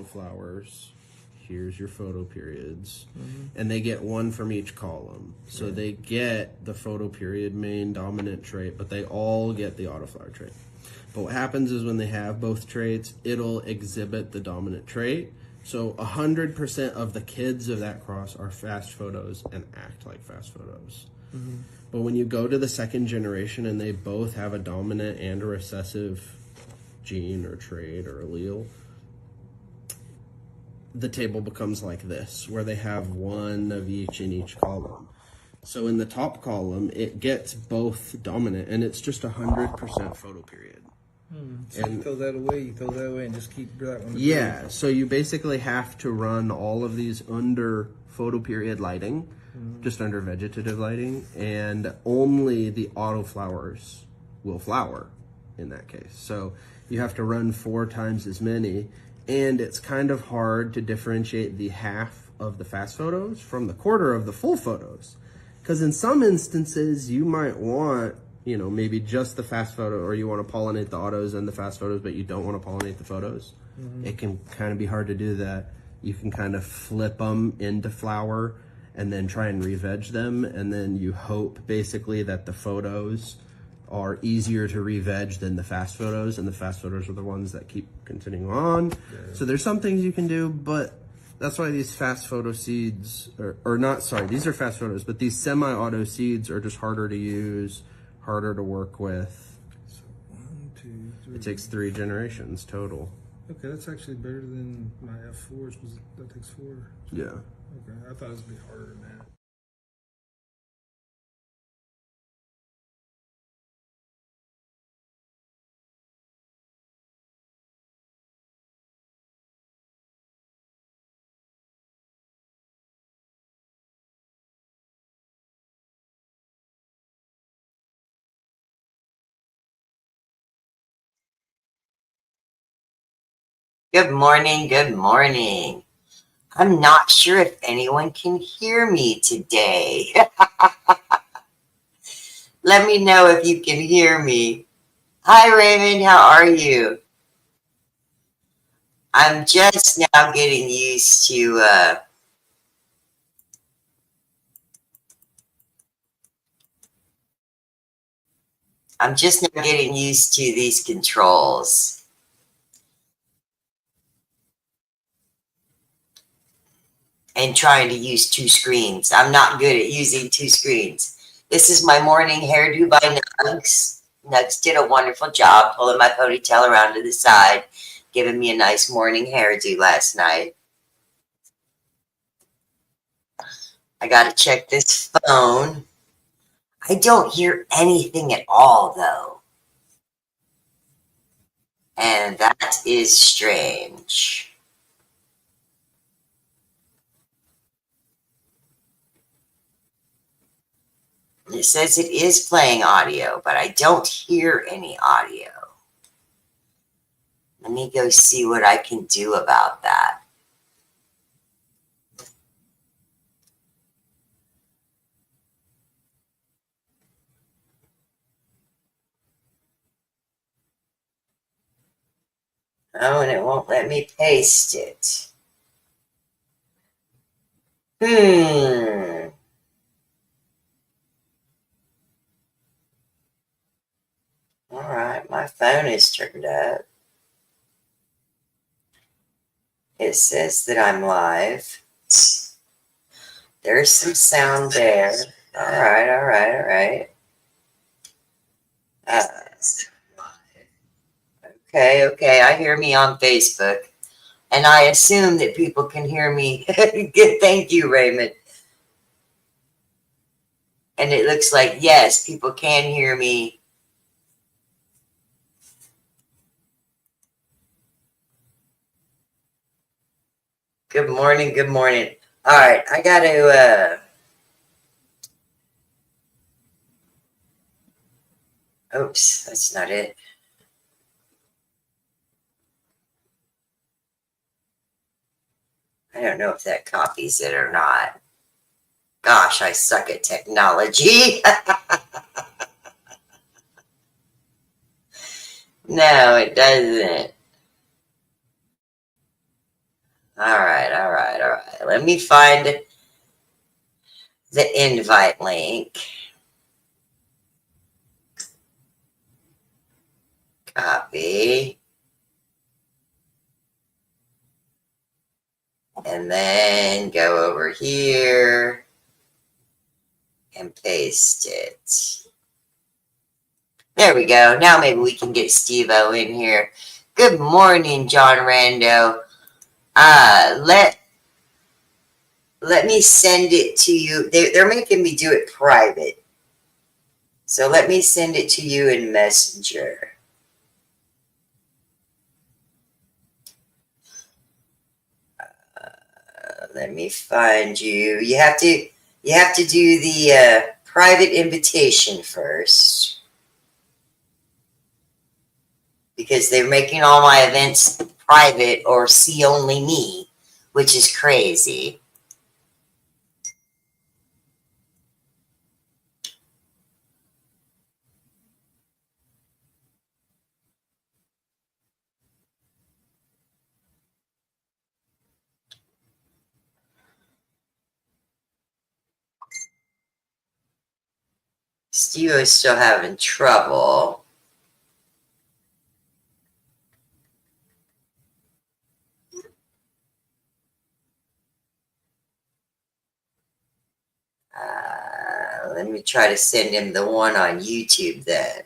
autoflowers. Here's your photo periods. And they get one from each column. So they get the photo period main dominant trait, but they all get the autoflower trait. But what happens is when they have both traits, it'll exhibit the dominant trait. So 100% of the kids of that cross are fast photos and act like fast photos. But when you go to the second generation and they both have a dominant and a recessive gene or trait or allele, the table becomes like this, where they have one of each in each column. So in the top column, it gets both dominant, and it's just 100% photo period. So you throw that away, and just keep that one. Yeah, so you basically have to run all of these under photo period lighting, just under vegetative lighting, and only the autoflowers will flower in that case. So you have to run 4 times as many, and it's kind of hard to differentiate the half of the fast photos from the quarter of the full photos. Because in some instances, you might want, maybe just the fast photo, or you want to pollinate the autos and the fast photos, but you don't want to pollinate the photos. It can kind of be hard to do that. You can kind of flip them into flower and then try and re-veg them. And then you hope basically that the photos are easier to re-veg than the fast photos, and the fast photos are the ones that keep continuing on. So there's some things you can do, but that's why these fast photo seeds, these are fast photos, but these semi-auto seeds are just harder to use, harder to work with. So 1, 2, 3. It takes 3 generations total. Okay, that's actually better than my F4s. That takes 4. Yeah. Okay, I thought it was a bit harder than that. Good morning, good morning. I'm not sure if anyone can hear me today. Let me know if you can hear me. Hi Raymond, how are you? I'm just now getting used to these controls. And trying to use 2 screens. I'm not good at using 2 screens. This is my morning hairdo by Nugs. Nugs did a wonderful job pulling my ponytail around to the side, giving me a nice morning hairdo last night. I gotta check this phone. I don't hear anything at all though. And that is strange. It says it is playing audio, but I don't hear any audio. Let me go see what I can do about that. Oh, and it won't let me paste it. All right, my phone is turned up. It says that I'm live. There's some sound there. All right. Okay, I hear me on Facebook. And I assume that people can hear me. Good, thank you, Raymond. And it looks like, yes, people can hear me. Good morning. All right, I got to, oops, that's not it. I don't know if that copies it or not. Gosh, I suck at technology. No, it doesn't. let me find the invite link. Copy. And then go over here and paste it. There we go. Now maybe we can get Steve-O in here. Good morning, John Rando. Let me send it to you. They're making me do it private. So let me send it to you in Messenger. Let me find you. You have to do the private invitation first, because they're making all my events private or see only me, which is crazy. Steve is still having trouble. Let me try to send him the one on YouTube then.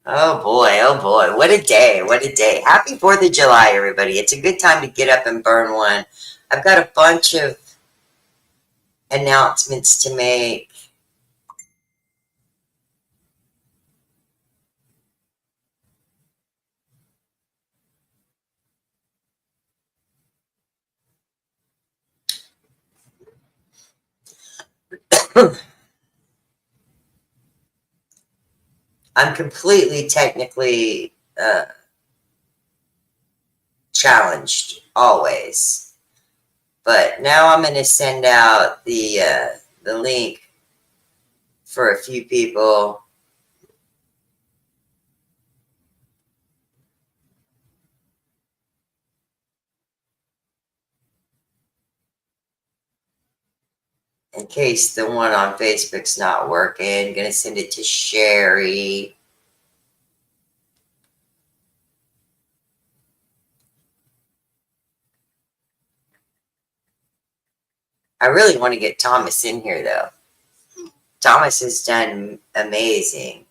Oh boy, what a day, what a day. Happy 4th of July, everybody. It's a good time to get up and burn one. I've got a bunch of announcements to make. I'm completely technically challenged always, but now I'm going to send out the link for a few people. In case the one on Facebook's not working, I'm going to send it to Sherry. I really want to get Thomas in here, though. Thomas has done amazing.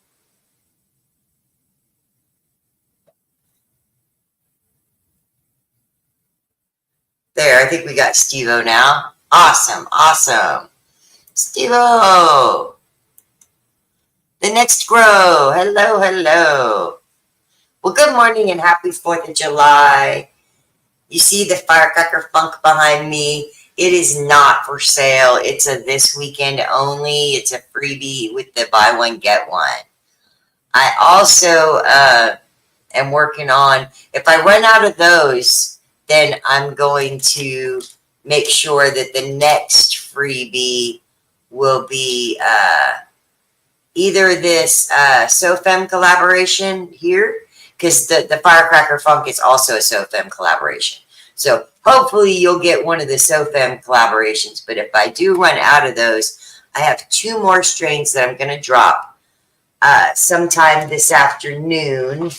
There, I think we got Steve-O now. Awesome, awesome. Steve-O! The next grow. Hello, hello. Well, good morning and happy 4th of July. You see the firecracker funk behind me? It is not for sale. It's a this weekend only. It's a freebie with the buy one, get one. I also am working on, if I run out of those, then I'm going to make sure that the next freebie will be either this SoFem collaboration here, because the Firecracker Funk is also a SoFem collaboration. So hopefully you'll get one of the SoFem collaborations, but if I do run out of those, I have 2 more strains that I'm going to drop sometime this afternoon.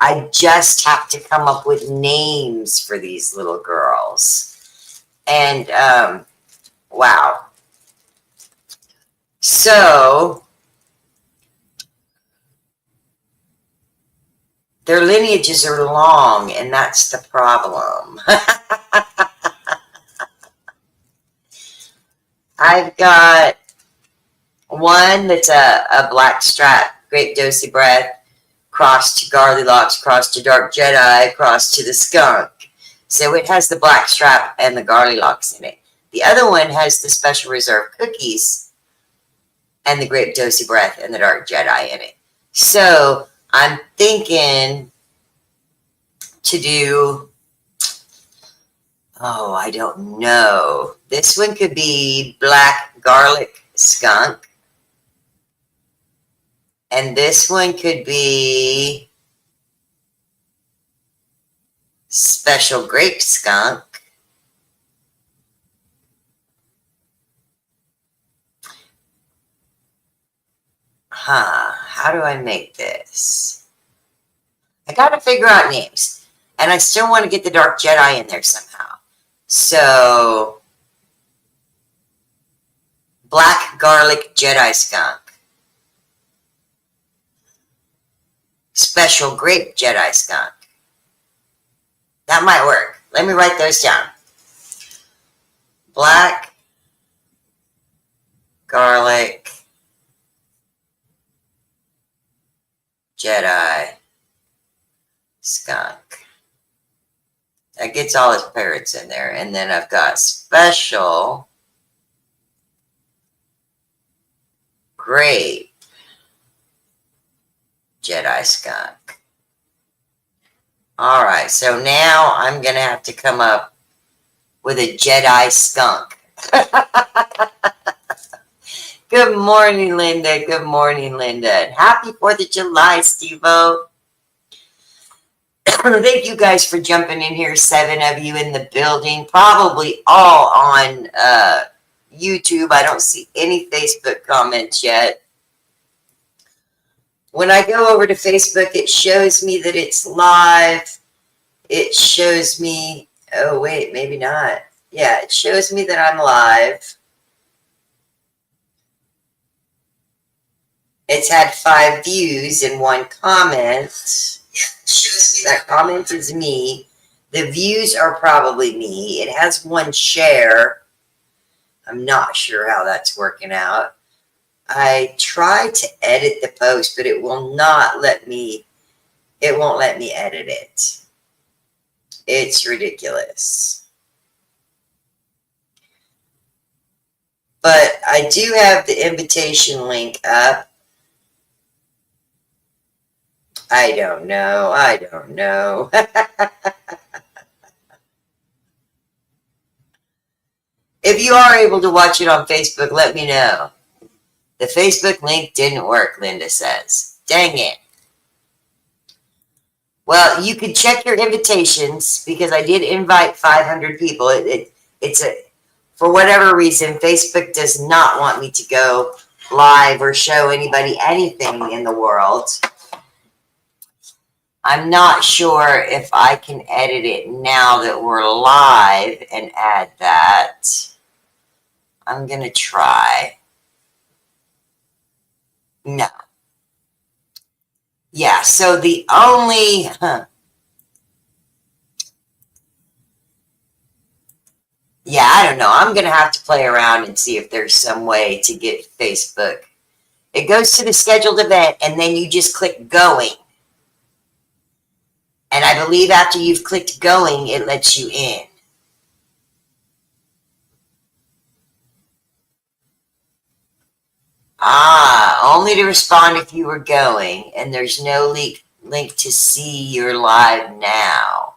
I just have to come up with names for these little girls. And, wow. So, their lineages are long, and that's the problem. I've got one that's a black strap, Great Dosey Breath, crossed to Garlylocks, crossed to Dark Jedi, crossed to the Skunk. So it has the black strap and the Garlylocks in it. The other one has the Special Reserve Cookies and the Great Dosey Breath and the Dark Jedi in it. So I'm thinking to do, oh, I don't know. This one could be Black Garlic Skunk. And this one could be Special grape skunk. How do I make this? I gotta figure out names. And I still want to get the Dark Jedi in there somehow. So, Black Garlic Jedi Skunk. Special Grape Jedi Skunk. That might work. Let me write those down. Black Garlic Jedi Skunk. That gets all his parrots in there. And then I've got Special Grape Jedi Skunk. All right, so now I'm going to have to come up with a Jedi skunk. Good morning, Linda. Good morning, Linda. And happy 4th of July, Steve-O. Thank you guys for jumping in here. 7 of you in the building, probably all on YouTube. I don't see any Facebook comments yet. When I go over to Facebook, it shows me that it's live. It shows me, oh wait, maybe not. Yeah, it shows me that I'm live. It's had 5 views and 1 comment. That comment is me. The views are probably me. It has 1 share. I'm not sure how that's working out. I tried to edit the post, but it will not let me, it won't let me edit it. It's ridiculous. But I do have the invitation link up. I don't know. I don't know. If you are able to watch it on Facebook, let me know. The Facebook link didn't work, Linda says. Dang it. Well, you could check your invitations because I did invite 500 people. For whatever reason, Facebook does not want me to go live or show anybody anything in the world. I'm not sure if I can edit it now that we're live and add that. I'm going to try. No. Yeah, so the only... Yeah, I don't know. I'm going to have to play around and see if there's some way to get Facebook. It goes to the scheduled event, and then you just click going. And I believe after you've clicked going, it lets you in. Only to respond if you were going, and there's no link to see you're live now.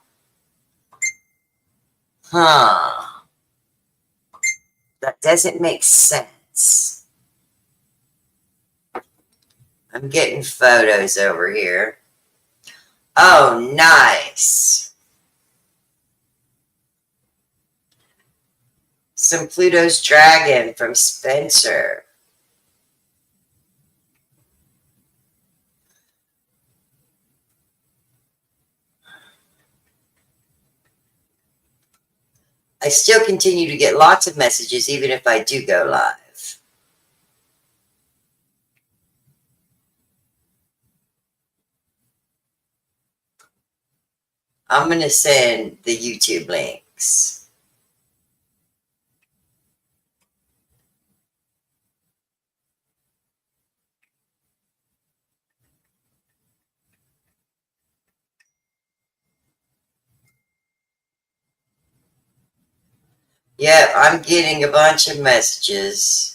That doesn't make sense. I'm getting photos over here. Oh, nice. Some Pluto's Dragon from Spencer. I still continue to get lots of messages even if I do go live. I'm going to send the YouTube links. Yep, I'm getting a bunch of messages.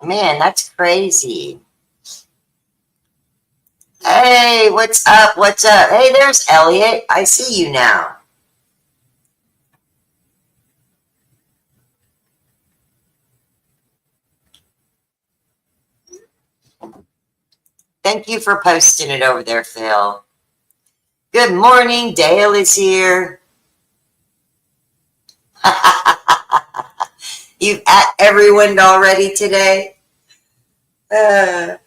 Man, that's crazy. Hey, what's up? What's up? Hey, there's Elliot. I see you now. Thank you for posting it over there, Phil. Good morning. Dale is here. You've at everyone already today. I'm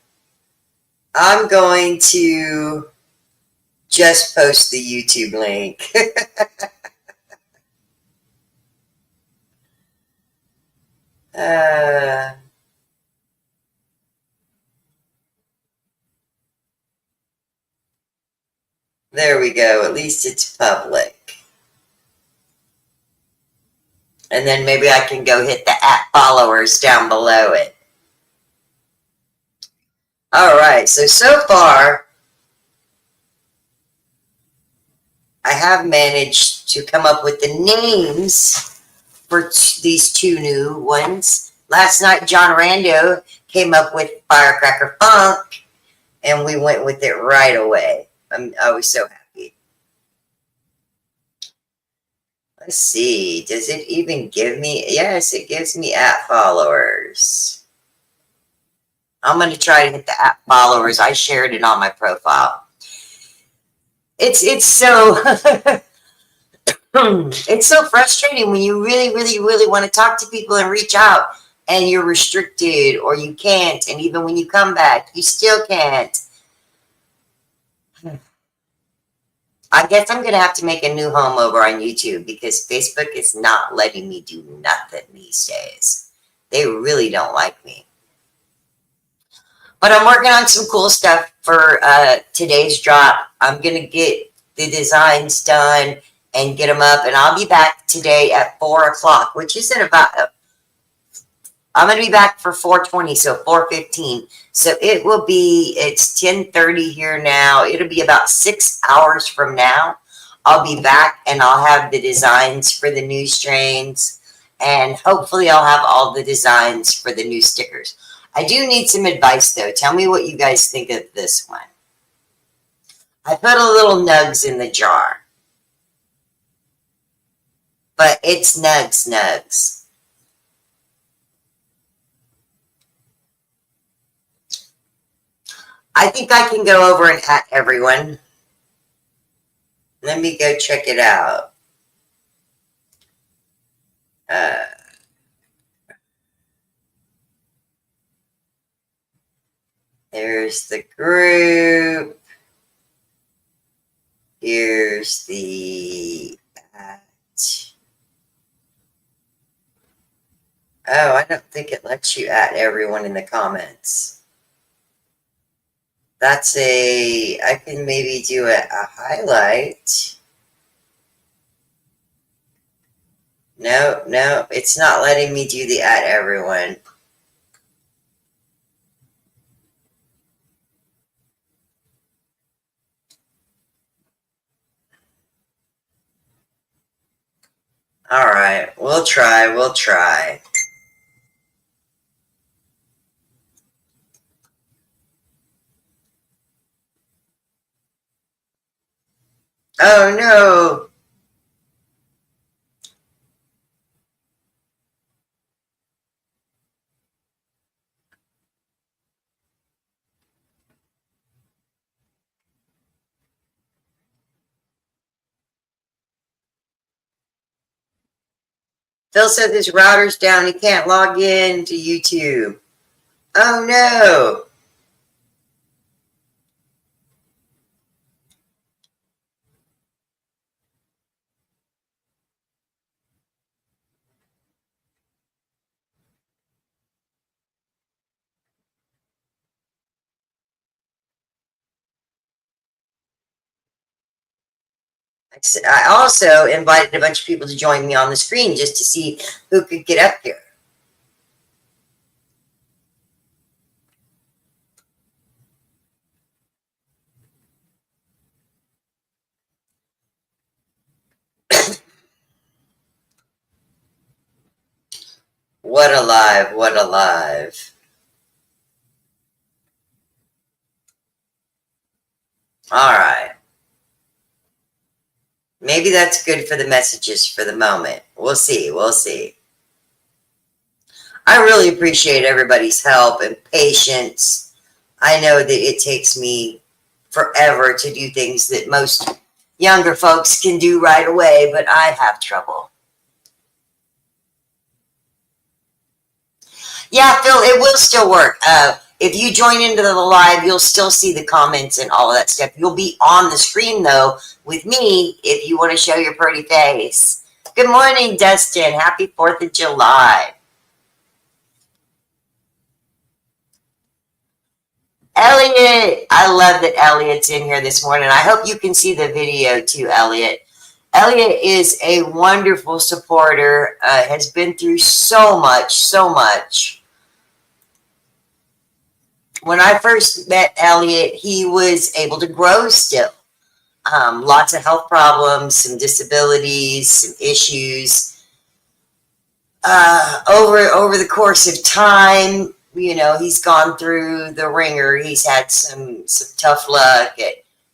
going to just post the YouTube link. uh, there we go. At least it's public. And then maybe I can go hit the @followers down below it. All right. So far, I have managed to come up with the names for these two new ones. Last night, John Rando came up with Firecracker Funk, and we went with it right away. I was so happy. Let's see. Does it even give me? Yes, it gives me @followers. I'm going to try to hit the @followers. I shared it on my profile. It's so it's so frustrating when you really want to talk to people and reach out, and you're restricted or you can't, and even when you come back, you still can't. I guess I'm going to have to make a new home over on YouTube because Facebook is not letting me do nothing these days. They really don't like me. But I'm working on some cool stuff for today's drop. I'm going to get the designs done and get them up, and I'll be back today at 4 o'clock, which is at about, I'm going to be back for 4:20, so 4:15. So it will be, it's 10:30 here now. It'll be about 6 hours from now. I'll be back, and I'll have the designs for the new strains, and hopefully I'll have all the designs for the new stickers. I do need some advice, though. Tell me what you guys think of this one. I put a little nugs in the jar, but it's nugs. I think I can go over and @ everyone. Let me go check it out. There's the group. Here's the @ Oh, I don't think it lets you @ everyone in the comments. That's I can maybe do a highlight. No, it's not letting me do the @ everyone. All right, we'll try. Oh no. Phil said his router's down. He can't log in to YouTube. Oh no. I also invited a bunch of people to join me on the screen just to see who could get up here. What a live, what a live. All right. Maybe that's good for the messages for the moment. We'll see, we'll see. I really appreciate everybody's help and patience. I know that it takes me forever to do things that most younger folks can do right away, but I have trouble. Yeah, Phil, it will still work. If you join into the live, you'll still see the comments and all of that stuff. You'll be on the screen, though, with me if you want to show your pretty face. Good morning, Dustin. Happy 4th of July. Elliot, I love that Elliot's in here this morning. I hope you can see the video too, Elliot. Elliot is a wonderful supporter, has been through so much, so much. When I first met Elliot, he was able to grow still. Lots of health problems, some disabilities, some issues. Over the course of time, you know, he's gone through the ringer. He's had some tough luck.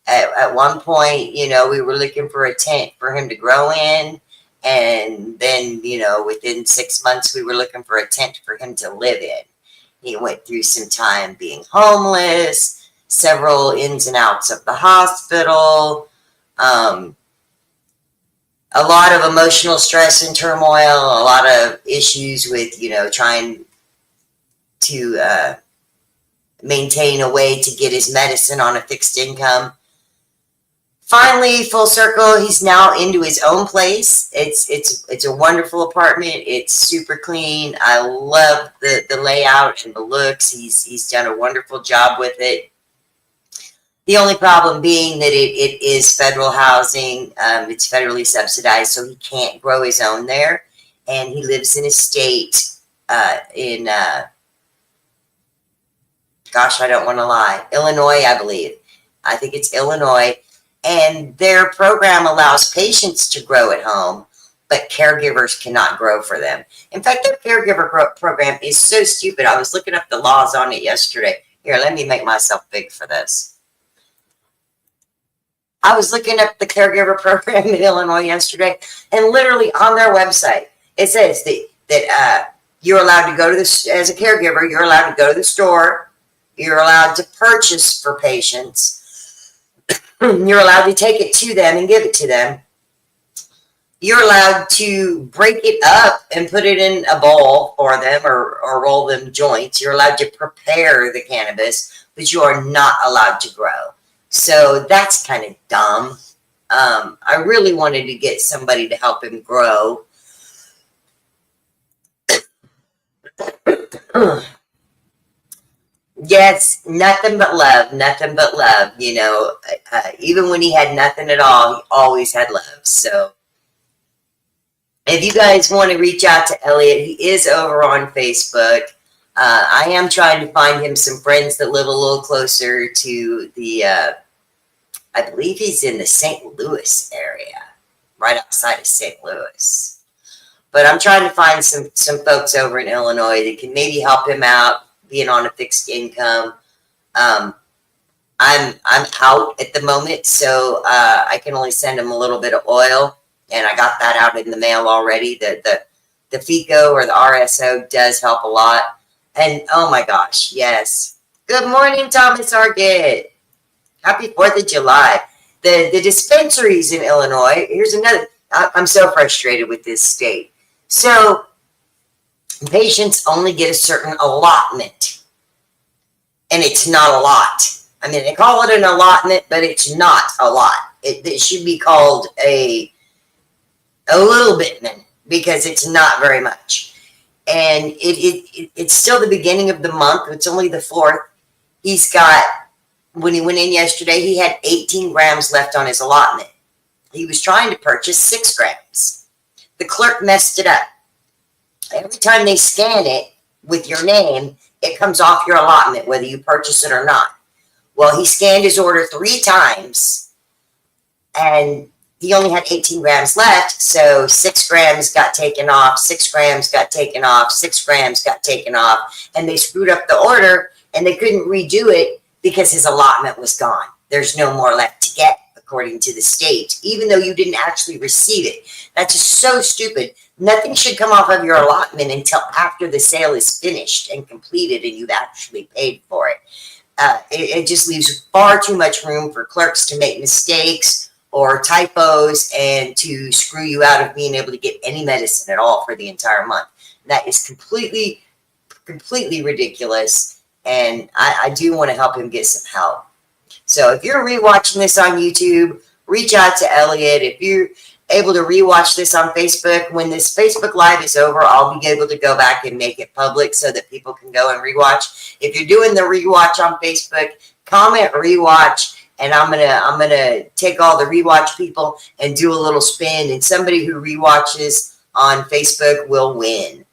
At one point, you know, we were looking for a tent for him to grow in. And then, you know, within 6 months, we were looking for a tent for him to live in. He went through some time being homeless, several ins and outs of the hospital, a lot of emotional stress and turmoil, a lot of issues with, you know, trying to maintain a way to get his medicine on a fixed income. Finally, full circle, he's now into his own place. It's a wonderful apartment. It's super clean. I love the layout and the looks. He's done a wonderful job with it. The only problem being that it is federal housing. It's federally subsidized, so he can't grow his own there. And he lives in a state in, gosh, I don't want to lie, Illinois, I believe. I think it's Illinois. And their program allows patients to grow at home, but caregivers cannot grow for them. In fact, their caregiver program is so stupid. I was looking up the laws on it yesterday. Here, let me make myself big for this. I was looking up the caregiver program in Illinois yesterday, and literally on their website, it says that you're allowed to go to this, as a caregiver, you're allowed to go to the store, you're allowed to purchase for patients, you're allowed to take it to them and give it to them. You're allowed to break it up and put it in a bowl for them or roll them joints. You're allowed to prepare the cannabis, but you are not allowed to grow. So that's kind of dumb. I really wanted to get somebody to help him grow. Yes, nothing but love, nothing but love. You know, even when he had nothing at all, he always had love. So if you guys want to reach out to Elliot, he is over on Facebook. I am trying to find him some friends that live a little closer to the, I believe he's in the St. Louis area, right outside of St. Louis. But I'm trying to find some folks over in Illinois that can maybe help him out, being on a fixed income. I'm out at the moment, so I can only send him a little bit of oil, and I got that out in the mail already. The FICO or the RSO does help a lot. And oh my gosh, yes. Good morning, Thomas Argett. Happy 4th of July. The dispensaries in Illinois, here's another, I'm so frustrated with this state. So patients only get a certain allotment, and it's not a lot. I mean, they call it an allotment, but it's not a lot. It should be called a little bit, because it's not very much. And it's still the beginning of the month. It's only the 4th. He's got, when he went in yesterday, he had 18 grams left on his allotment. He was trying to purchase 6 grams. The clerk messed it up. Every time they scan it with your name, it comes off your allotment, whether you purchase it or not. Well, he scanned his order 3 times, and he only had 18 grams left, so 6 grams got taken off, 6 grams got taken off, 6 grams got taken off, and they screwed up the order, and they couldn't redo it because his allotment was gone. There's no more left to get, according to the state, even though you didn't actually receive it. That's just so stupid. Nothing should come off of your allotment until after the sale is finished and completed and you've actually paid for it. It just leaves far too much room for clerks to make mistakes or typos and to screw you out of being able to get any medicine at all for the entire month. That is completely ridiculous, and I do want to help him get some help. So if you're rewatching this on YouTube, reach out to Elliot. If you're able to rewatch this on Facebook, when this Facebook Live is over, I'll be able to go back and make it public so that people can go and rewatch. If you're doing the rewatch on Facebook, comment rewatch, and I'm gonna take all the rewatch people and do a little spin, and somebody who rewatches on Facebook will win.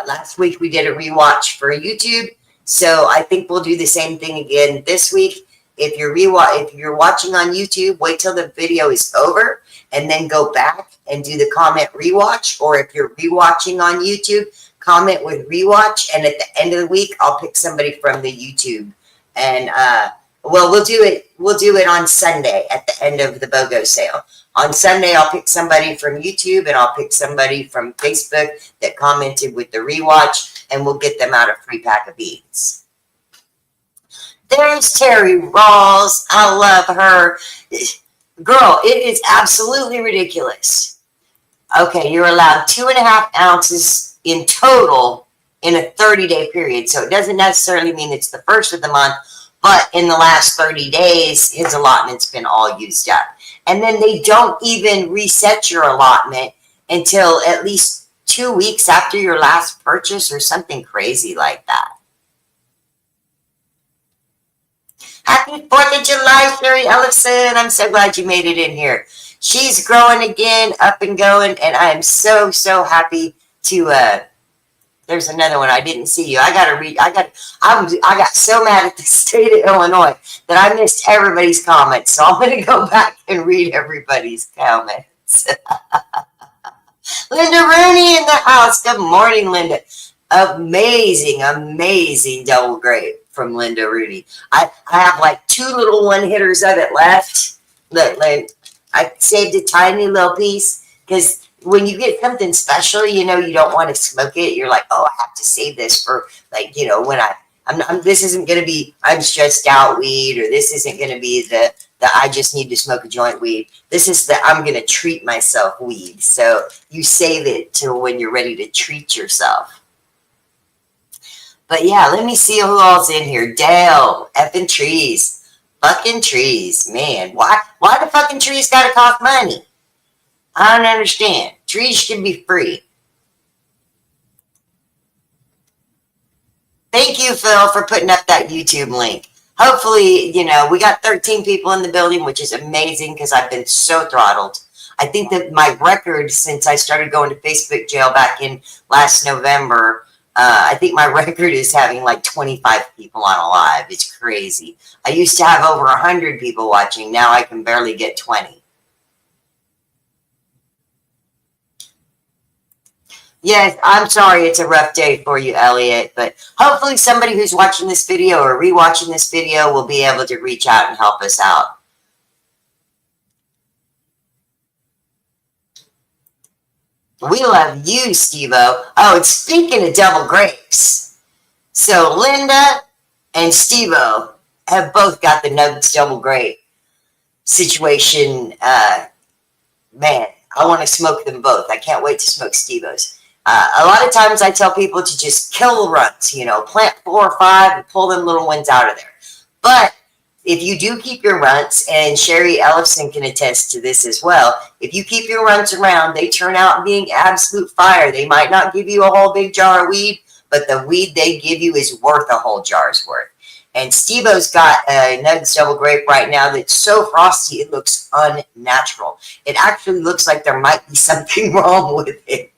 Last week we did a rewatch for YouTube, so I think we'll do the same thing again this week. If you're watching on YouTube, wait till the video is over and then go back and do the comment rewatch. Or if you're rewatching on YouTube, comment with rewatch. And at the end of the week, I'll pick somebody from the YouTube. And we'll do it on Sunday at the end of the BOGO sale. On Sunday, I'll pick somebody from YouTube and I'll pick somebody from Facebook that commented with the rewatch, and we'll get them out a free pack of beads. There's Terry Rawls. I love her. Girl, it is absolutely ridiculous. Okay, you're allowed 2.5 ounces in total in a 30-day period. So it doesn't necessarily mean it's the first of the month, but in the last 30 days, his allotment's been all used up. And then they don't even reset your allotment until at least 2 weeks after your last purchase or something crazy like that. Happy 4th of July, Sherry Ellison. I'm so glad you made it in here. She's growing again, up and going, and I am so happy to, there's another one. I didn't see you. I got so mad at the state of Illinois that I missed everybody's comments. So I'm going to go back and read everybody's comments. Linda Rooney in the house. Good morning, Linda. Amazing double grape from Linda Rooney. I have like 2 little 1-hitters of it left. Look, like I saved a tiny little piece because when you get something special, you know, you don't want to smoke it. You're like, oh, I have to save this for, like, you know, when this isn't going to be, I'm stressed out weed, or this isn't going to be the I just need to smoke a joint weed. This is the I'm going to treat myself weed. So you save it till when you're ready to treat yourself. But yeah, let me see who all's in here. Dale, effing trees. Fucking trees. Man, why the fucking trees gotta cost money? I don't understand. Trees should be free. Thank you, Phil, for putting up that YouTube link. Hopefully, you know, we got 13 people in the building, which is amazing because I've been so throttled. I think that my record since I started going to Facebook jail back in last November, I think my record is having like 25 people on a live. It's crazy. I used to have over 100 people watching. Now I can barely get 20. Yes, I'm sorry it's a rough day for you, Elliot, but hopefully somebody who's watching this video or rewatching this video will be able to reach out and help us out. We love you, Steve-O. Oh, and speaking of double grapes, so Linda and Steve-O have both got the Nuggets double grape situation. Man, I want to smoke them both. I can't wait to smoke Steve-O's. A lot of times I tell people to just kill the runs, you know, plant 4 or 5 and pull them little ones out of there. But if you do keep your runts, and Sherry Ellison can attest to this as well, if you keep your runts around, they turn out being absolute fire. They might not give you a whole big jar of weed, but the weed they give you is worth a whole jar's worth. And Steve-O's got a Nuggets double grape right now that's so frosty it looks unnatural. It actually looks like there might be something wrong with it.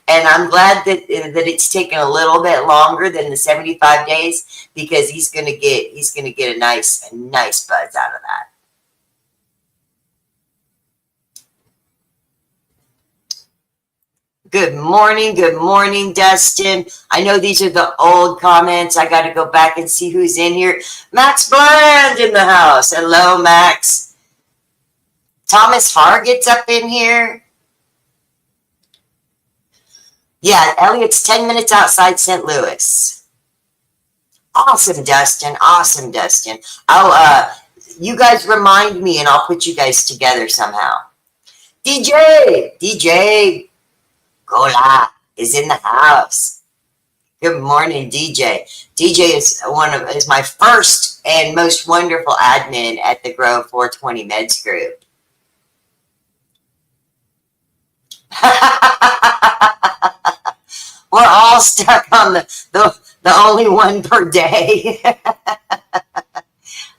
And I'm glad that it's taken a little bit longer than the 75 days because he's gonna get a nice buzz out of that. Good morning, Dustin. I know these are the old comments. I got to go back and see who's in here. Max Bland in the house. Hello, Max. Thomas Hargett's up in here. Yeah, Elliot's 10 minutes outside St. Louis. Awesome, Dustin. Awesome, Dustin. You guys remind me and I'll put you guys together somehow. DJ Gola is in the house. Good morning, DJ. DJ is my first and most wonderful admin at the Grow 420 Meds group. We're all stuck on the only one per day.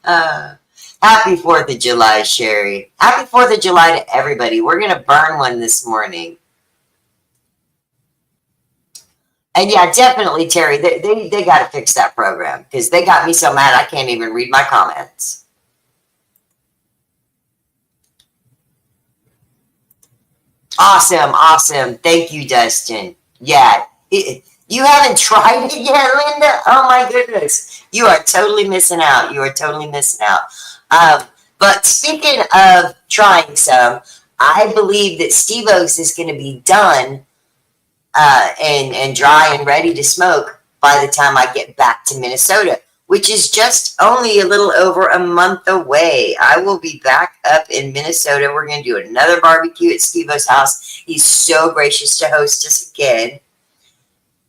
Happy 4th of July, Sherry. Happy 4th of July to everybody. We're going to burn one this morning. And yeah, definitely, Terry, they got to fix that program because they got me so mad I can't even read my comments. Awesome. Thank you, Dustin. Yeah, you haven't tried it yet, Linda? Oh my goodness. You are totally missing out. But speaking of trying some, I believe that Steve-O's is going to be done and dry and ready to smoke by the time I get back to Minnesota, which is just only a little over a month away. I will be back up in Minnesota. We're going to do another barbecue at Steve-O's house. He's so gracious to host us again.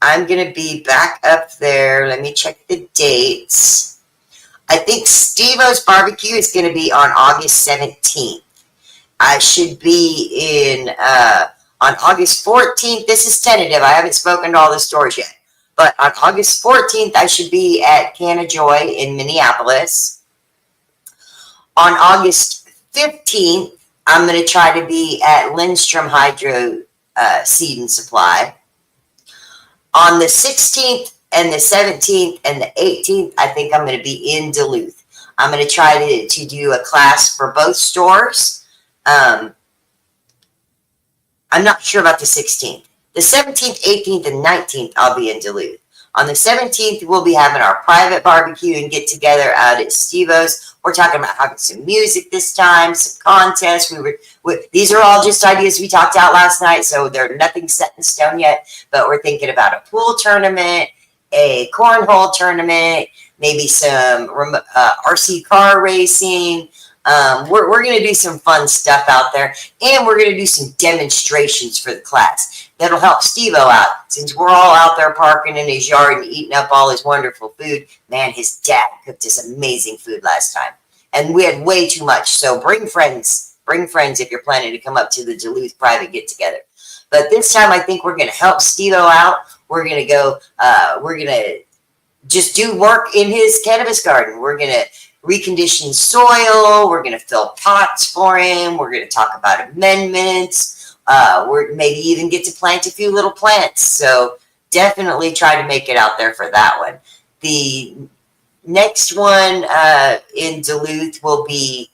I'm going to be back up there. Let me check the dates. I think Steve-O's barbecue is going to be on August 17th. I should be in on August 14th. This is tentative. I haven't spoken to all the stores yet. But on August 14th, I should be at Can of Joy in Minneapolis. On August 15th, I'm going to try to be at Lindstrom Hydro Seed and Supply. On the 16th and the 17th and the 18th, I think I'm going to be in Duluth. I'm going to try to do a class for both stores. I'm not sure about the 16th. The 17th, 18th, and 19th, I'll be in Duluth. On the 17th, we'll be having our private barbecue and get together out at Steve-O's. We're talking about having some music this time, some contests. These are all just ideas we talked out last night, so they're nothing set in stone yet. But we're thinking about a pool tournament, a cornhole tournament, maybe some RC car racing. We're going to do some fun stuff out there, and we're going to do some demonstrations for the class that'll help Steve-O out. Since we're all out there parking in his yard and eating up all his wonderful food, man, his dad cooked us amazing food last time, and we had way too much. So bring friends if you're planning to come up to the Duluth private get-together. But this time, I think we're going to help Steve-O out. We're going to go, we're going to just do work in his cannabis garden. We're going to recondition soil. We're going to fill pots for him. We're going to talk about amendments. We're maybe even get to plant a few little plants. So definitely try to make it out there for that one. The next one in Duluth will be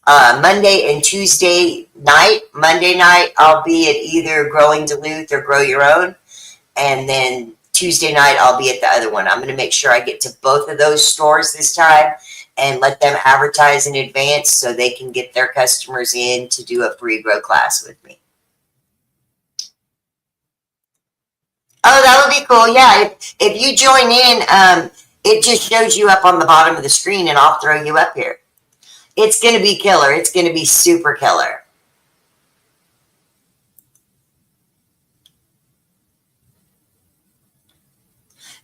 Monday and Tuesday night. Monday night, I'll be at either Growing Duluth or Grow Your Own. And then Tuesday night, I'll be at the other one. I'm going to make sure I get to both of those stores this time and let them advertise in advance so they can get their customers in to do a free grow class with me. Oh, that would be cool. Yeah, if you join in, it just shows you up on the bottom of the screen and I'll throw you up here. It's going to be killer. It's going to be super killer.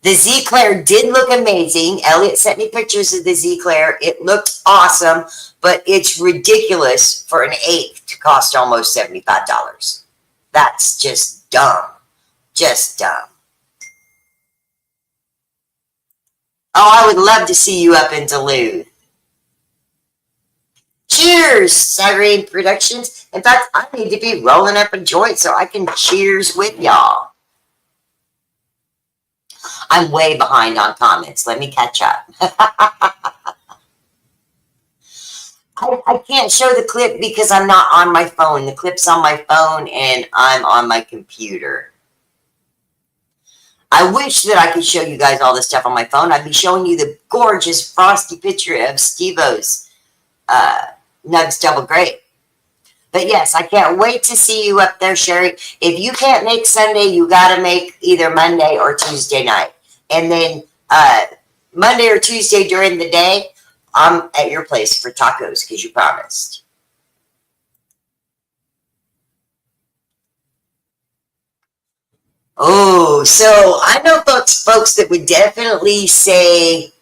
The Z-Claire did look amazing. Elliot sent me pictures of the Z-Claire. It looked awesome, but it's ridiculous for an eighth to cost almost $75. That's just dumb. Just dumb. Oh, I would love to see you up in Duluth. Cheers, Siren Productions. In fact, I need to be rolling up a joint so I can cheers with y'all. I'm way behind on comments. Let me catch up. I can't show the clip because I'm not on my phone. The clip's on my phone and I'm on my computer. I wish that I could show you guys all this stuff on my phone. I'd be showing you the gorgeous frosty picture of Steve-O's Nugs Double Grape. But yes, I can't wait to see you up there, Sherry. If you can't make Sunday, you got to make either Monday or Tuesday night. And then Monday or Tuesday during the day, I'm at your place for tacos because you promised. Oh, so I know folks that would definitely say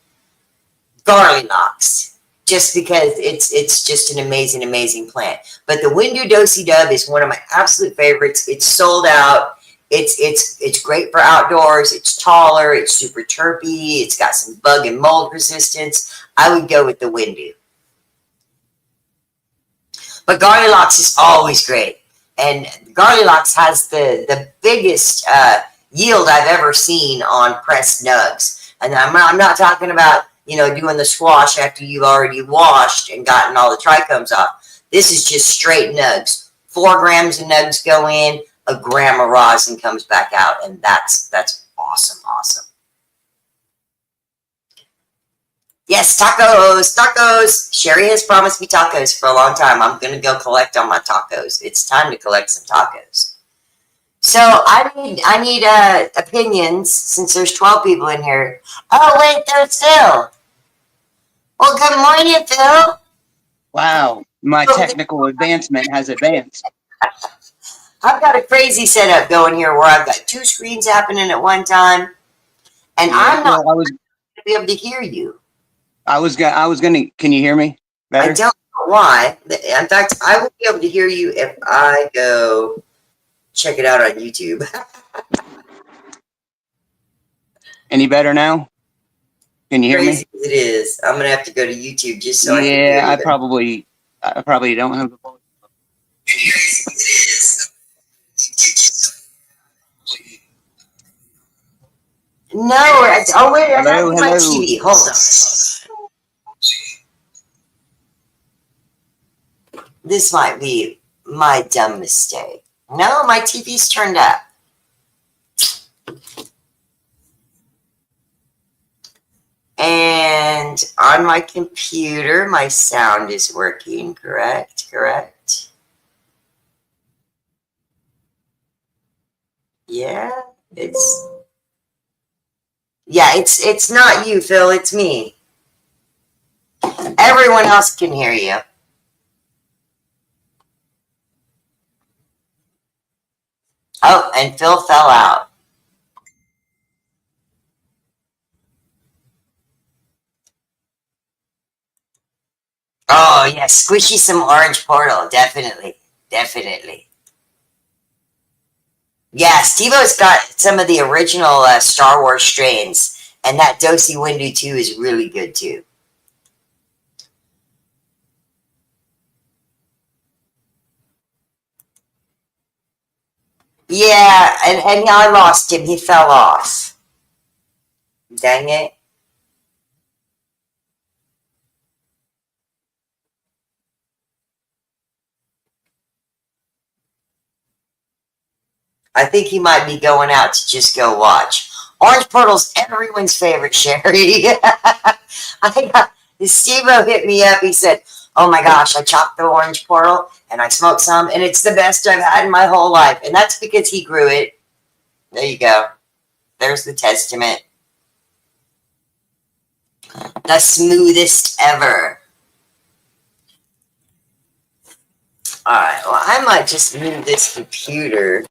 garlic lox, just because it's just an amazing plant. But the Windu Dosi Dub is one of my absolute favorites. It's sold out. It's great for outdoors. It's taller. It's super terpy. It's got some bug and mold resistance. I would go with the Windu. But garlic lox is always great. And garlic lox has the biggest yield I've ever seen on pressed nugs. And I'm not talking about, doing the squash after you've already washed and gotten all the trichomes off. This is just straight nugs. 4 grams of nugs go in, a gram of rosin comes back out, and that's awesome. Yes, tacos. Sherry has promised me tacos for a long time. I'm going to go collect on my tacos. It's time to collect some tacos. So I need opinions since there's 12 people in here. Oh, wait, there's Phil. Well, good morning, Phil. Wow, my technical advancement has advanced. I've got a crazy setup going here where I've got 2 screens happening at one time, and I'm not going to be able to hear you. I was gonna. Can you hear me better? I don't know why. In fact, I will be able to hear you if I go check it out on YouTube. Any better now? Can you hear me? Crazy as it is, I'm gonna have to go to YouTube just so I can hear you. Yeah, I probably don't have the voice. No, oh wait, I have my TV. Hold on. This might be my dumb mistake. No, my TV's turned up. And on my computer, my sound is working, correct? Yeah, it's not you, Phil, it's me. Everyone else can hear you. Oh, and Phil fell out. Oh, yeah, squishy some orange portal. Definitely. Yeah, Steve-O's got some of the original Star Wars strains, and that Dosi Windu 2 is really good, too. Yeah, and I lost him. He fell off. Dang it. I think he might be going out to just go watch. Orange Portal's everyone's favorite, Sherry. Steve-O hit me up. He said, oh my gosh, I chopped the Orange Portal and I smoked some, and it's the best I've had in my whole life. And that's because he grew it. There you go. There's the testament. The smoothest ever. Alright, well, I might just move this computer.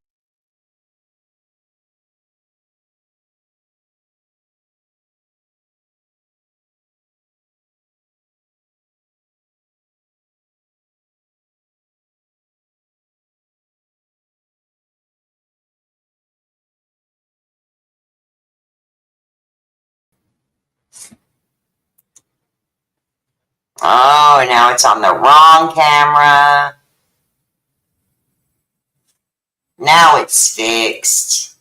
Oh, now it's on the wrong camera. Now it's fixed.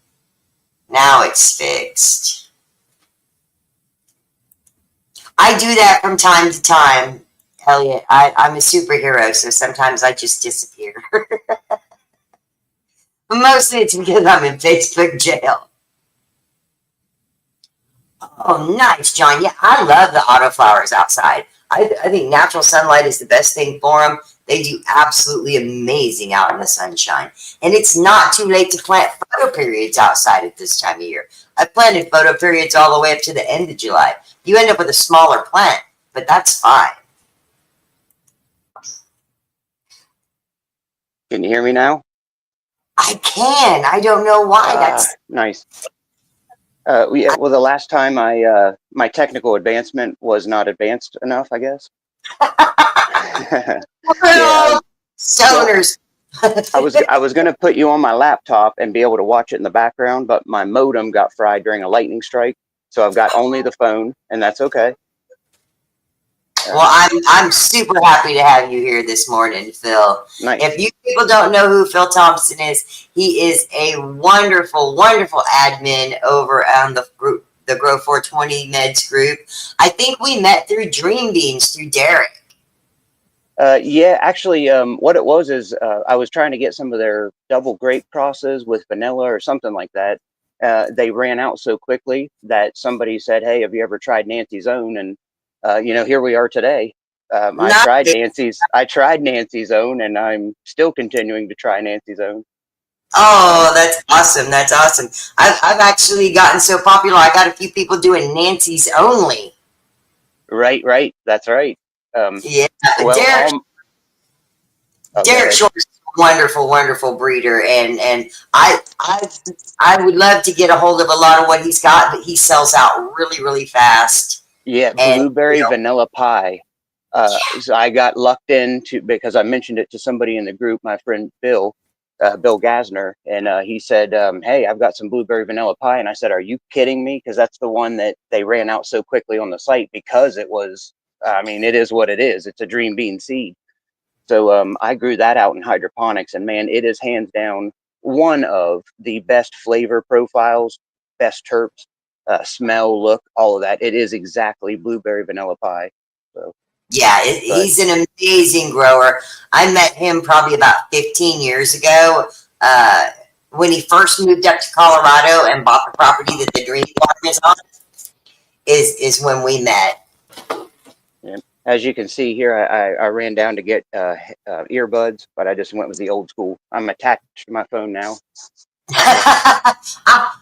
I do that from time to time. Elliot, I'm a superhero, so sometimes I just disappear. Mostly it's because I'm in Facebook jail. Oh, nice, John. Yeah, I love the autoflowers outside. I think natural sunlight is the best thing for them. They do absolutely amazing out in the sunshine. And it's not too late to plant photo periods outside at this time of year. I planted photo periods all the way up to the end of July. You end up with a smaller plant, but that's fine. Can you hear me now? I can. I don't know why. That's Nice. Well, the last time my technical advancement was not advanced enough, I guess. Yeah. stoners. I was going to put you on my laptop and be able to watch it in the background, but my modem got fried during a lightning strike, so I've got only the phone, and that's okay. Well, I'm super happy to have you here this morning, Phil. Nice. If you people don't know who Phil Thompson is, he is a wonderful, wonderful admin over on the group, the Grow 420 Meds group. I think we met through Dream Beans through Derek. Yeah, actually, what it was is I was trying to get some of their double grape crosses with vanilla or something like that. They ran out so quickly that somebody said, "Hey, have you ever tried Nancy's Own?" And here we are today. I tried Nancy's Own, and I'm still continuing to try Nancy's Own. Oh, that's awesome! That's awesome. I've actually gotten so popular. I got a few people doing Nancy's only. Right. That's right. Yeah, Well, Derek Short is a wonderful, wonderful breeder, and I would love to get a hold of a lot of what he's got, but he sells out really, really fast. Yeah, blueberry vanilla pie. So I got lucked into because I mentioned it to somebody in the group, my friend Bill Gasner, and he said, "Hey, I've got some blueberry vanilla pie," and I said, "Are you kidding me?" Because that's the one that they ran out so quickly on the site because it was. I mean, it is what it is. It's a dream bean seed. So I grew that out in hydroponics, and man, it is hands down one of the best flavor profiles, best terps, smell, look, all of that. It is exactly blueberry vanilla pie. So Yeah, he's an amazing grower. I met him probably about 15 years ago when he first moved up to Colorado and bought the property that the Dream Farm is on. Is when we met. yeah. As you can see here, I ran down to get earbuds, but I just went with the old school. I'm attached to my phone now.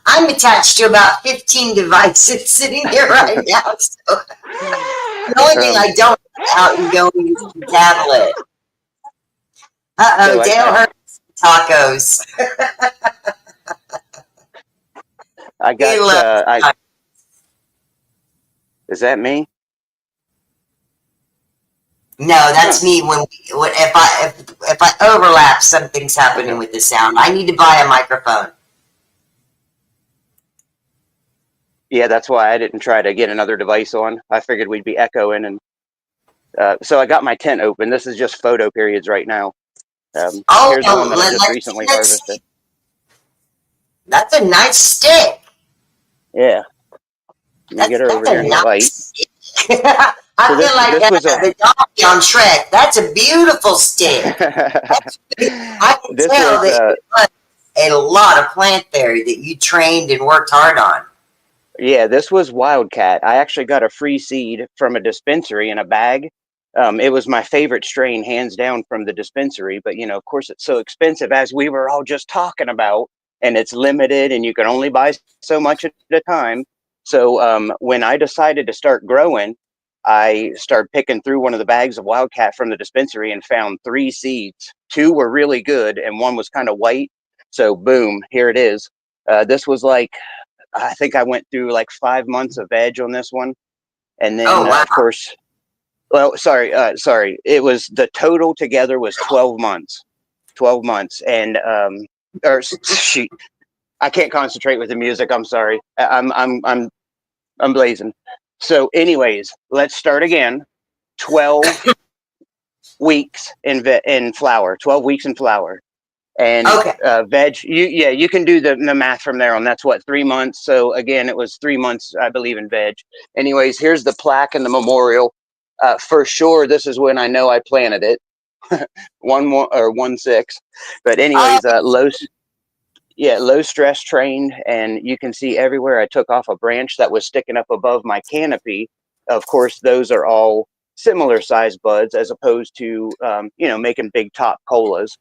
I'm attached to about 15 devices sitting here right now. So the only thing I don't out and going is the tablet. So Dale Hurts tacos. I got. Is that me? No, that's me. If I overlap, something's happening with the sound. I need to buy a microphone. Yeah, that's why I didn't try to get another device on. I figured we'd be echoing, and so I got my tent open. This is just photo periods right now. Here's one that I just recently harvested. That's a nice stick. Yeah. Let me get her over here in the light. I feel like the donkey on Shrek. That's a beautiful stick. I can tell that you put a lot of plant there that you trained and worked hard on. Yeah, this was Wildcat. I actually got a free seed from a dispensary in a bag. It was my favorite strain, hands down, from the dispensary. But, of course, it's so expensive, as we were all just talking about, and it's limited, and you can only buy so much at a time. So when I decided to start growing, I started picking through one of the bags of Wildcat from the dispensary and found 3 seeds. 2 were really good, and 1 was kind of white. So, boom, here it is. This was I think I went through 5 months of veg on this one. And then, of course, well, sorry. It was the total together was 12 months. 12 months. And, I can't concentrate with the music. I'm sorry. I'm blazing. So anyways, let's start again. 12 weeks in flower, 12 weeks in flower. And veg, you can do the math from there on. That's what, 3 months. So again, it was 3 months, I believe, in veg. Anyways, here's the plaque and the memorial. For sure, this is when I know I planted it. 1-6. But anyways, low stress trained, and you can see everywhere I took off a branch that was sticking up above my canopy. Of course, those are all similar size buds as opposed to making big top colas.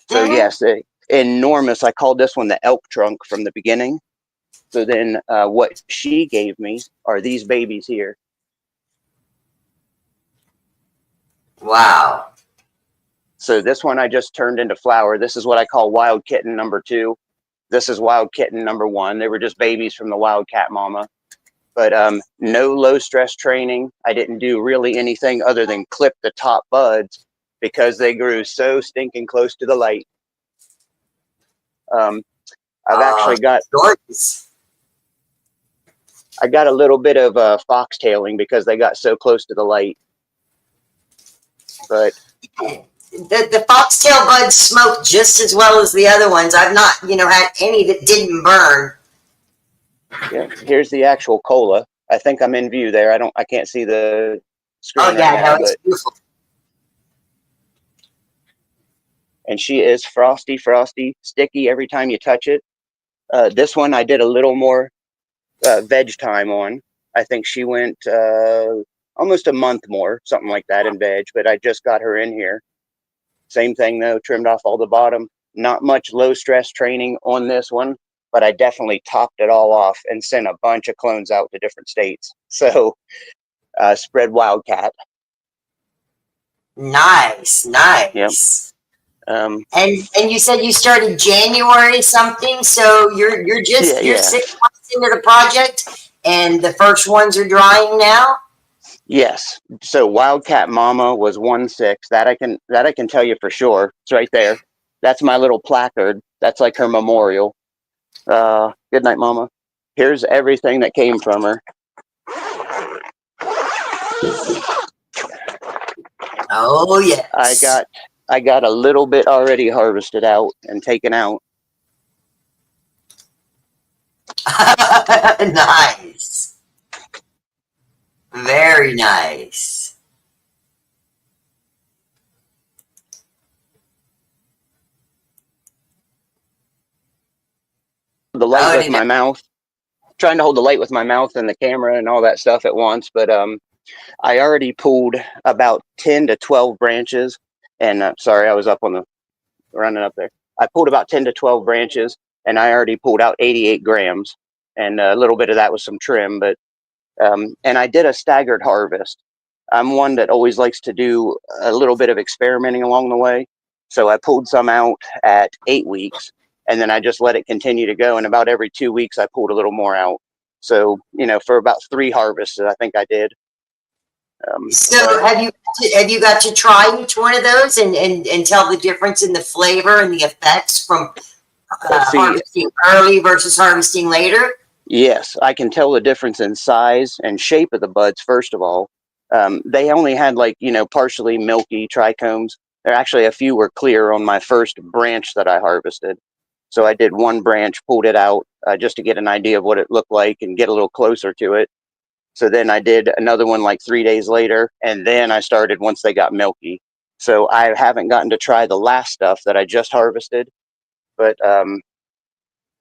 So yes, enormous. I called this one the elk trunk from the beginning. So then what she gave me are these babies here. Wow. So this one I just turned into flower. This is what I call wild kitten number 2. This is wild kitten number 1. They were just babies from the wildcat mama. But no low stress training. I didn't do really anything other than clip the top buds because they grew so stinking close to the light. I've actually got I got a little bit of foxtailing because they got so close to the light. But the foxtail buds smoke just as well as the other ones. I've not, had any that didn't burn. Yeah, here's the actual cola. I think I'm in view there. I can't see the screen right now, it's beautiful. And she is frosty, sticky every time you touch it. This one I did a little more veg time on. I think she went almost a month more, something like that in veg, but I just got her in here. Same thing though, trimmed off all the bottom. Not much low stress training on this one, but I definitely topped it all off and sent a bunch of clones out to different states. So spread wildcat. Nice. Yep. And you said you started January something, so you're 6 months into the project, and the first ones are drying now. Yes. So Wildcat Mama was 1-6. That I can tell you for sure. It's right there. That's my little placard. That's like her memorial. Good night, Mama. Here's everything that came from her. Oh yes. I got a little bit already harvested out and taken out. Nice. Very nice. The light with my mouth. Trying to hold the light with my mouth and the camera and all that stuff at once, but I already pulled about 10 to 12 branches, and sorry, I was up on the running up there. I pulled about 10 to 12 branches, and I already pulled out 88 grams, and a little bit of that was some trim, but and I did a staggered harvest. I'm one that always likes to do a little bit of experimenting along the way, so I pulled some out at 8 weeks, and then I just let it continue to go, and about every 2 weeks I pulled a little more out. So for about 3 harvests I think I did. So have you got to try each one of those and tell the difference in the flavor and the effects from harvesting early versus harvesting later? Yes, I can tell the difference in size and shape of the buds. First of all, they only had partially milky trichomes. There actually a few were clear on my first branch that I harvested. So I did one branch, pulled it out just to get an idea of what it looked like and get a little closer to it. So then I did another one like 3 days later, and then I started once they got milky. So I haven't gotten to try the last stuff that I just harvested, but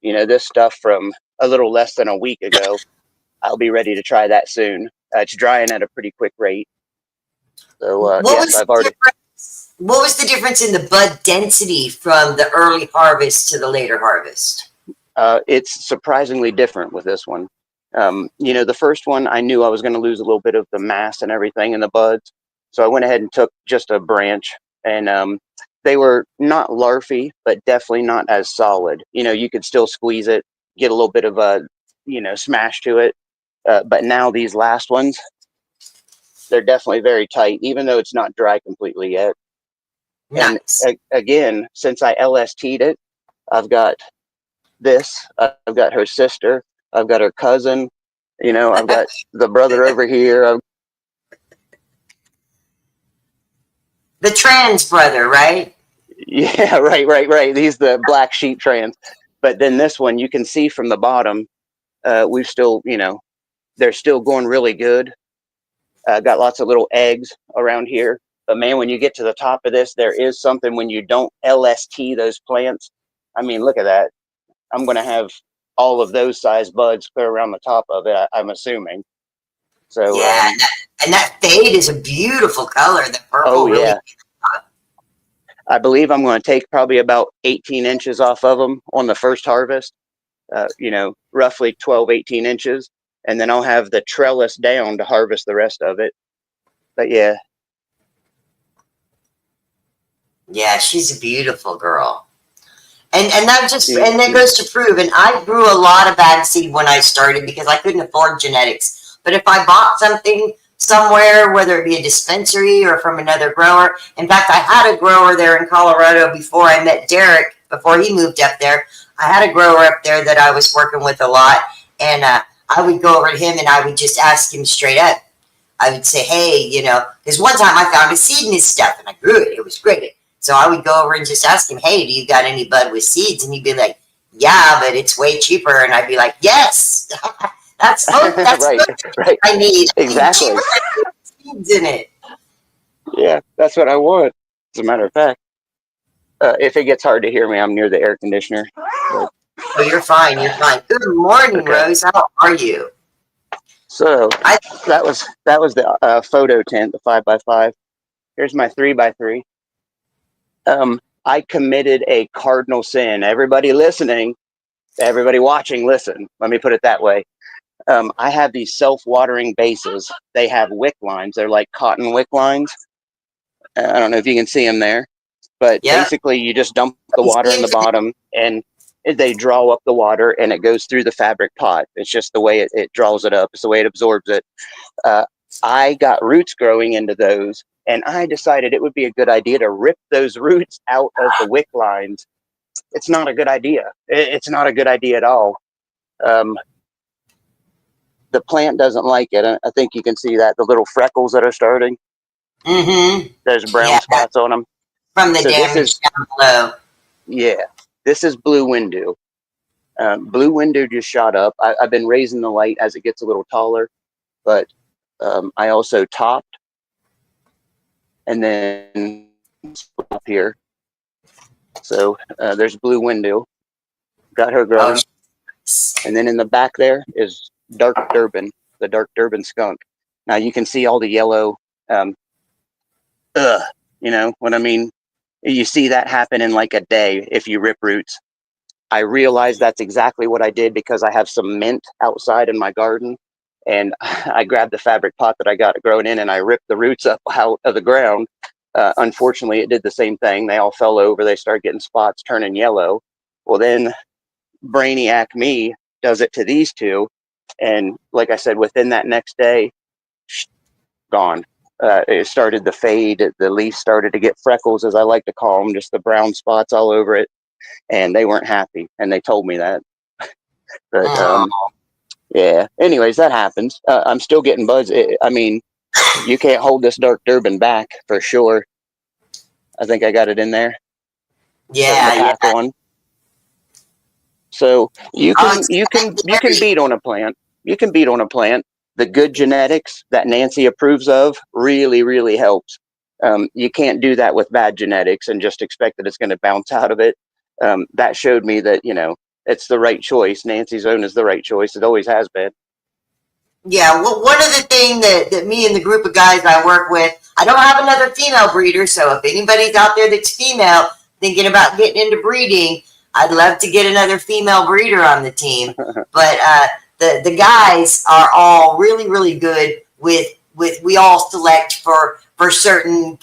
this stuff from a little less than a week ago, I'll be ready to try that soon. It's drying at a pretty quick rate. So yes, I've already. What was the difference in the bud density from the early harvest to the later harvest? It's surprisingly different with this one. The first one, I knew I was going to lose a little bit of the mass and everything in the buds. So I went ahead and took just a branch, and they were not larvae, but definitely not as solid. You could still squeeze it, get a little bit of a, smash to it. But now these last ones, they're definitely very tight, even though it's not dry completely yet. Nice. And again, since I LST'd it, I've got this, I've got her sister, I've got her cousin, I've got the brother over here. The trans brother, right? Yeah, right. He's the black sheep trans. But then this one, you can see from the bottom, we've still, they're still going really good. Got lots of little eggs around here. But man, when you get to the top of this, there is something when you don't LST those plants. I mean, look at that. I'm going to have all of those size buds clear around the top of it, I'm assuming. So, Yeah, and that fade is a beautiful color. The purple oh, really. yeah. I believe I'm going to take probably about 18 inches off of them on the first harvest, roughly 12, 18 inches. And then I'll have the trellis down to harvest the rest of it. But yeah. Yeah, she's a beautiful girl. And that goes to prove. And I grew a lot of bag seed when I started because I couldn't afford genetics. But if I bought something somewhere, whether it be a dispensary or from another grower, in fact, I had a grower there in Colorado before I met Derek. Before he moved up there, I had a grower up there that I was working with a lot, and I would go over to him and I would just ask him straight up. I would say, hey, because one time I found a seed in his stuff and I grew it. It was great. So I would go over and just ask him, hey, do you got any bud with seeds? And he'd be like, yeah, but it's way cheaper. And I'd be like, yes, that's right. I need. Exactly. Seeds in it. Yeah, that's what I want. As a matter of fact, if it gets hard to hear me, I'm near the air conditioner. But, oh, you're fine. You're fine. Good morning, okay. Rose. How are you? So that was the photo tent, the 5x5. Here's my 3x3. I committed a cardinal sin. Everybody listening, everybody watching, listen. Let me put it that way. I have these self-watering bases. They have wick lines. They're like cotton wick lines. I don't know if you can see them there, but basically you just dump the water in the bottom and they draw up the water and it goes through the fabric pot. It's just the way it draws it up. It's the way it absorbs it. I got roots growing into those, and I decided it would be a good idea to rip those roots out of the wick lines. It's not a good idea. It's not a good idea at all. The plant doesn't like it. I think you can see that, the little freckles that are starting. Mm-hmm. There's brown spots on them. From the damage down below. Yeah. This is blue window. Blue window just shot up. I've been raising the light as it gets a little taller, but I also topped and then up here. So there's blue window. Got her growing. And then in the back there is dark Durban, the dark Durban skunk. Now you can see all the yellow, you know what I mean? You see that happen in like a day if you rip roots. I realized that's exactly what I did because I have some mint outside in my garden. And I grabbed the fabric pot that I got grown in and I ripped the roots up out of the ground. Unfortunately, it did the same thing. They all fell over. They started getting spots, turning yellow. Well, then Brainiac me does it to these two. And like I said, within that next day, gone. It started to fade. The leaf started to get freckles, as I like to call them, just the brown spots all over it. And they weren't happy. And they told me that. But yeah, anyways, that happens. I'm still getting buds. I mean, you can't hold this dark Durban back for sure. I think I got it in there. Yeah. On. So you can beat on a plant. You can beat on a plant. The good genetics that Nancy approves of really, really helps. You can't do that with bad genetics and just expect that it's going to bounce out of it. That showed me that, it's the right choice. Nancy's own is the right choice. It always has been. Yeah, well, one of the things that me and the group of guys I work with, I don't have another female breeder, so if anybody's out there that's female thinking about getting into breeding, I'd love to get another female breeder on the team. But the guys are all really, really good with we all select for certain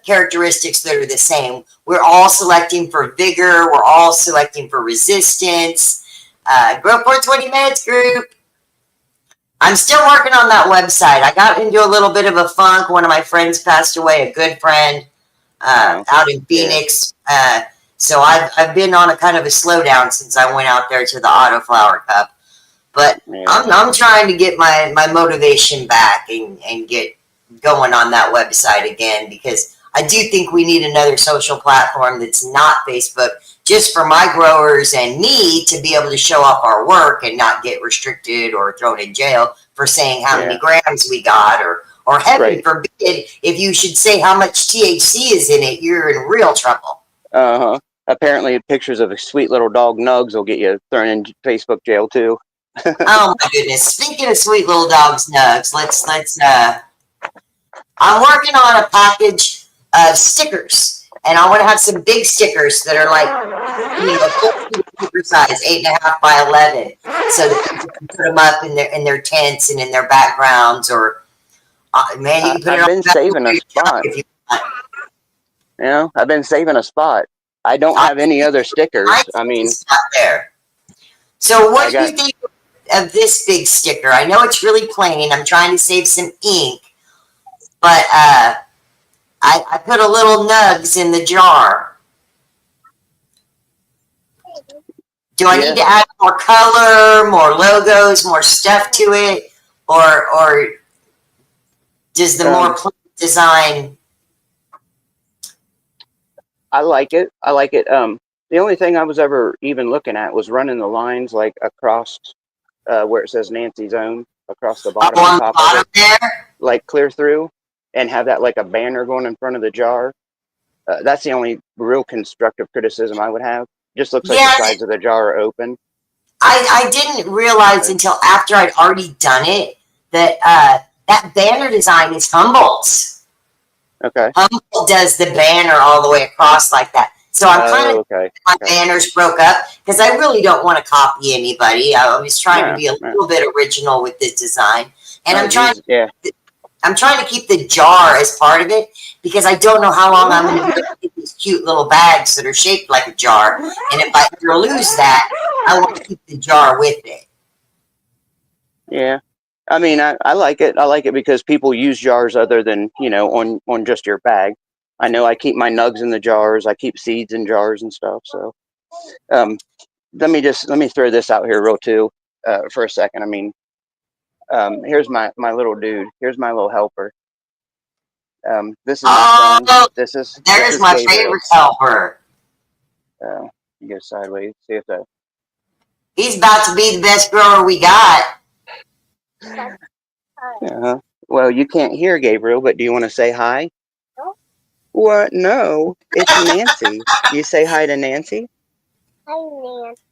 characteristics that are the same. We're all selecting for vigor. We're all selecting for resistance. Grow for 20 minutes group. I'm still working on that website. I got into a little bit of a funk. One of my friends passed away, a good friend out in Phoenix. So I've been on a kind of a slowdown since I went out there to the Autoflower Cup. But I'm trying to get my motivation back and get going on that website again, because I do think we need another social platform that's not Facebook, just for my growers and me to be able to show off our work and not get restricted or thrown in jail for saying how many grams we got Or heaven Right. forbid, if you should say how much THC is in it, you're in real trouble. Uh-huh. Apparently pictures of a sweet little dog Nugs will get you thrown in Facebook jail too. Oh my goodness. Speaking of sweet little dogs, Nugs, I'm working on a package of stickers, and I want to have some big stickers that are like, 14 paper size, 8.5 by 11, so that people can put them up in their tents and in their backgrounds, or man, you can put it I've on been the back saving of a your truck spot. if you want. You know, I've been saving a spot. I don't I have any other stickers. I mean, it's not there. So, I what do got you think of this big sticker? I know it's really plain. I'm trying to save some ink, but I put a little Nugs in the jar. Do I need yeah. to add more color, more logos, more stuff to it, or does the more Um, plain design? I like it. I like it. The only thing I was ever even looking at was running the lines like across where it says Nancy's Own, across the bottom and On the top of bottom it, there? like clear through, and have that like a banner going in front of the jar. That's the only real constructive criticism I would have. Just looks like the Yeah, sides of the jar are open. I didn't realize But, until after I'd already done it that that banner design is Humboldt's. okay. Humboldt does the banner all the way across like that. So I'm kind Oh, of okay. my Okay. banners broke up because I really don't want to copy anybody. I was trying to No, be a no. little bit original with this design, and Oh, geez. Yeah. I'm trying to keep the jar as part of it because I don't know how long I'm going to be able to get these cute little bags that are shaped like a jar. And if I ever lose that, I want to keep the jar with it. Yeah. I mean, I like it. I like it because people use jars other than, on just your bag. I know I keep my nugs in the jars. I keep seeds in jars and stuff. So, um, let me throw this out here real too, for a second. I mean, here's my little dude. Here's my little helper. This is his son. Oh, This there's is my Gabriel. favorite helper. You go sideways. See if that. He's about to be the best grower we got. Uh-huh. Well, you can't hear Gabriel, but do you want to say hi? What? No, it's Nancy. You say hi to Nancy? It's Nancy.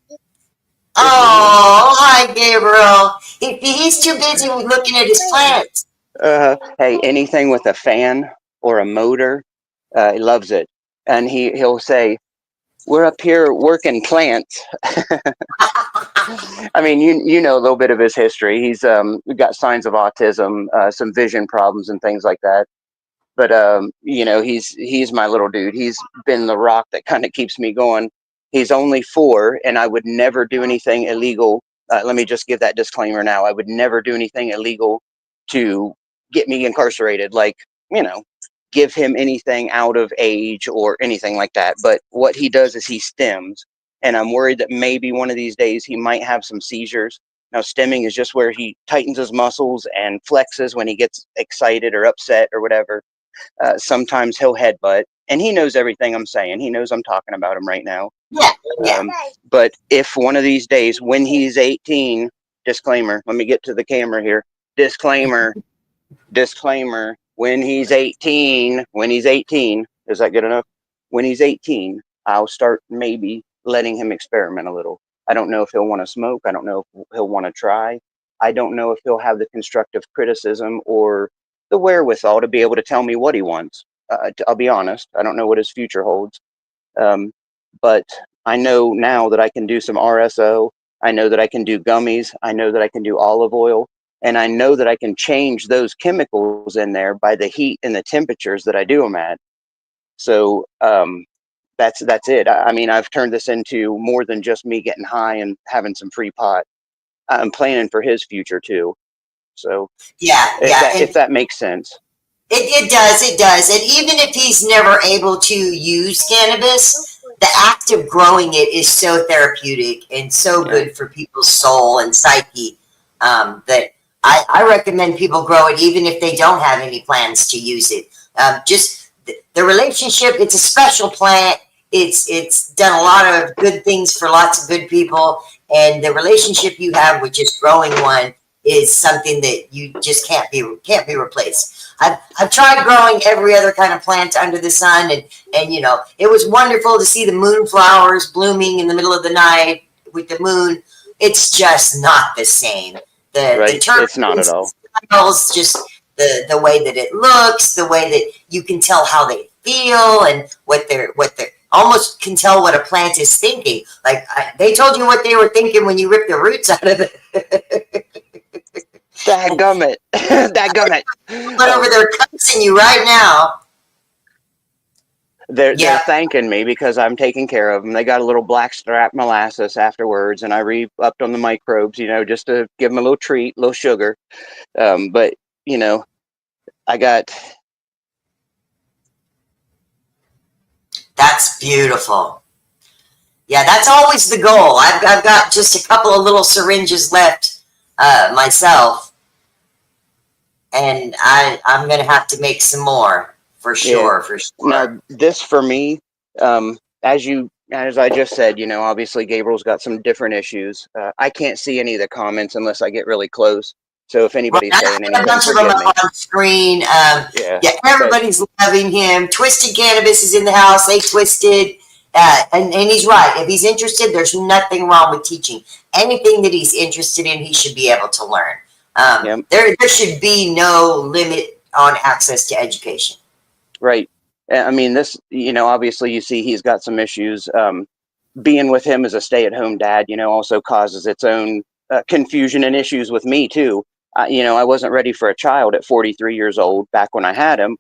Oh, hi, Gabriel. He's too busy looking at his plants. Hey, anything with a fan or a motor, he loves it. And he'll say, "We're up here working plants." I mean, you know a little bit of his history. He's got signs of autism, some vision problems, and things like that. But he's my little dude. He's been the rock that kind of keeps me going. He's only 4, and I would never do anything illegal. Let me just give that disclaimer now. I would never do anything illegal to get me incarcerated, like, give him anything out of age or anything like that. But what he does is he stems, and I'm worried that maybe one of these days he might have some seizures. Now, stemming is just where he tightens his muscles and flexes when he gets excited or upset or whatever. Sometimes he'll headbutt, and he knows everything I'm saying. He knows I'm talking about him right now. Yeah, yeah. But if one of these days, when he's 18, disclaimer, let me get to the camera here. Disclaimer, when he's 18, is that good enough? When he's 18, I'll start maybe letting him experiment a little. I don't know if he'll want to smoke. I don't know if he'll want to try. I don't know if he'll have the constructive criticism or the wherewithal to be able to tell me what he wants. I'll be honest. I don't know what his future holds. But I know now that I can do some RSO. I know that I can do gummies. I know that I can do olive oil. And I know that I can change those chemicals in there by the heat and the temperatures that I do them at. So that's it. I mean, I've turned this into more than just me getting high and having some free pot. I'm planning for his future too. So Yeah, yeah. if that makes sense. It does, it does. And even if he's never able to use cannabis, the act of growing it is so therapeutic and so good for people's soul and psyche that I recommend people grow it even if they don't have any plans to use it. Just the relationship, it's a special plant. It's done a lot of good things for lots of good people. And the relationship you have with just growing one is something that you just can't be replaced. I've tried growing every other kind of plant under the sun, and you know, it was wonderful to see the moonflowers blooming in the middle of the night with the moon. It's just not the same. The It's not at all. smells, just the way that it looks, the way that you can tell how they feel, and what they're almost can tell what a plant is thinking. Like they told you what they were thinking when you ripped the roots out of it. Dadgummit. Dadgummit. But over there cussing you right now. They're thanking me because I'm taking care of them. They got a little blackstrap molasses afterwards, and I re-upped on the microbes, you know, just to give them a little treat, a little sugar. But, you know, I got... That's beautiful. Yeah, that's always the goal. I've got just a couple of little syringes left myself, and I'm going to have to make some more for sure. For sure. Now, this for me, as I just said, you know, obviously Gabriel's got some different issues. I can't see any of the comments unless I get really close. So if anybody's saying anything, a bunch of them on screen. Everybody's loving him. Twisted Cannabis is in the house. They twisted. And he's right. If he's interested, there's nothing wrong with teaching. Anything that he's interested in, he should be able to learn. There should be no limit on access to education. Right. I mean, this, you know, obviously you see he's got some issues. Being with him as a stay-at-home dad, you know, also causes its own confusion and issues with me too. You know, I wasn't ready for a child at 43 years old back when I had him.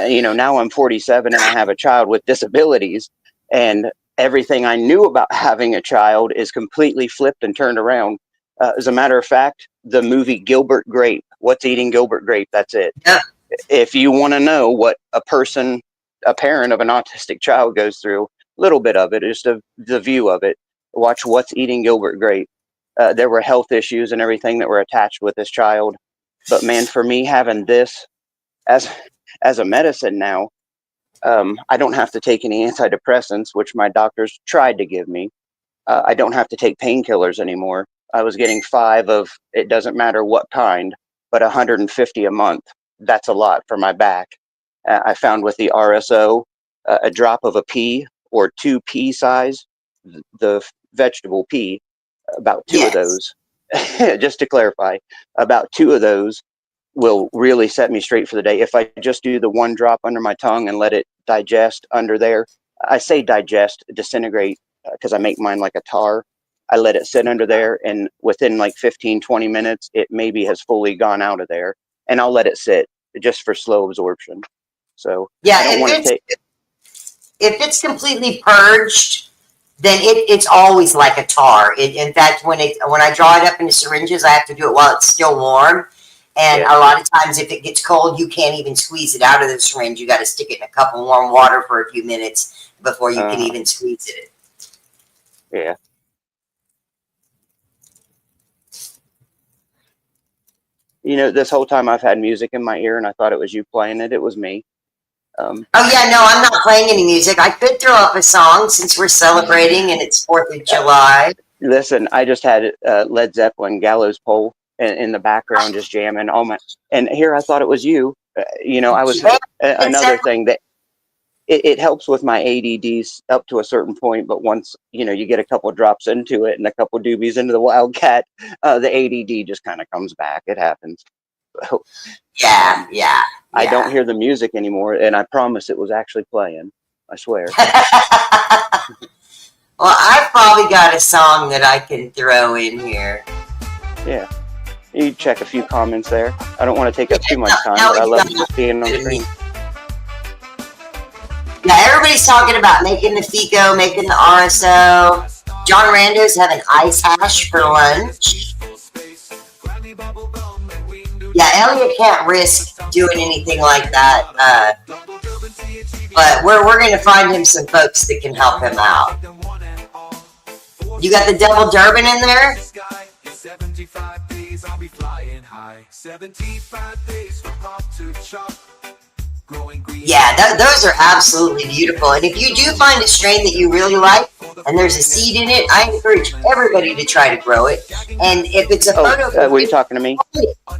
You know, now I'm 47 and I have a child with disabilities. And everything I knew about having a child is completely flipped and turned around. As a matter of fact, the movie Gilbert Grape, What's Eating Gilbert Grape? That's it. Yeah. If you want to know what a parent of an autistic child goes through, a little bit of it, just the view of it, watch What's Eating Gilbert Grape. There were health issues and everything that were attached with this child. But man, for me, having this as a medicine now, I don't have to take any antidepressants, which my doctors tried to give me. I don't have to take painkillers anymore. I was getting 5 of, it doesn't matter what kind, but 150 a month. That's a lot for my back. I found with the RSO, a drop of a pea or 2 pea size, the vegetable pea, about 2 of those, just to clarify, about 2 of those will really set me straight for the day. If I just do the 1 drop under my tongue and let it digest under there, I say digest, disintegrate, because I make mine like a tar. I let it sit under there, and within like 15-20 minutes, it maybe has fully gone out of there, and I'll let it sit just for slow absorption. So if it's completely purged, then it's always like a tar. In fact, when I draw it up into syringes, I have to do it while it's still warm. And a lot of times, if it gets cold, you can't even squeeze it out of the syringe. You got to stick it in a cup of warm water for a few minutes before you can even squeeze it. Yeah. You know, this whole time I've had music in my ear, and I thought it was you playing it. It was me. Oh yeah, no, I'm not playing any music. I could throw up a song since we're celebrating and it's 4th of July. Listen, I just had Led Zeppelin Gallows Pole in the background, just jamming and here I thought it was you. You know, I was another thing that it helps with my ADDs up to a certain point, but once, you know, you get a couple of drops into it and a couple of doobies into the Wildcat, the ADD just kind of comes back. It happens. So, yeah. I don't hear the music anymore, and I promise it was actually playing. I swear. Well, I've probably got a song that I can throw in here. Yeah. You check a few comments there. I don't want to take up too much time, but I love just being on screen. Yeah, everybody's talking about making the FICO, making the RSO. John Rando's having ice hash for lunch. Yeah, Elliot can't risk doing anything like that. But we're going to find him some folks that can help him out. You got the Double Durban in there? 75 days, I'll be flying high. 75 days from pop to chop. Yeah, those are absolutely beautiful. And if you do find a strain that you really like, and there's a seed in it, I encourage everybody to try to grow it. And if it's a photo, were you talking to me?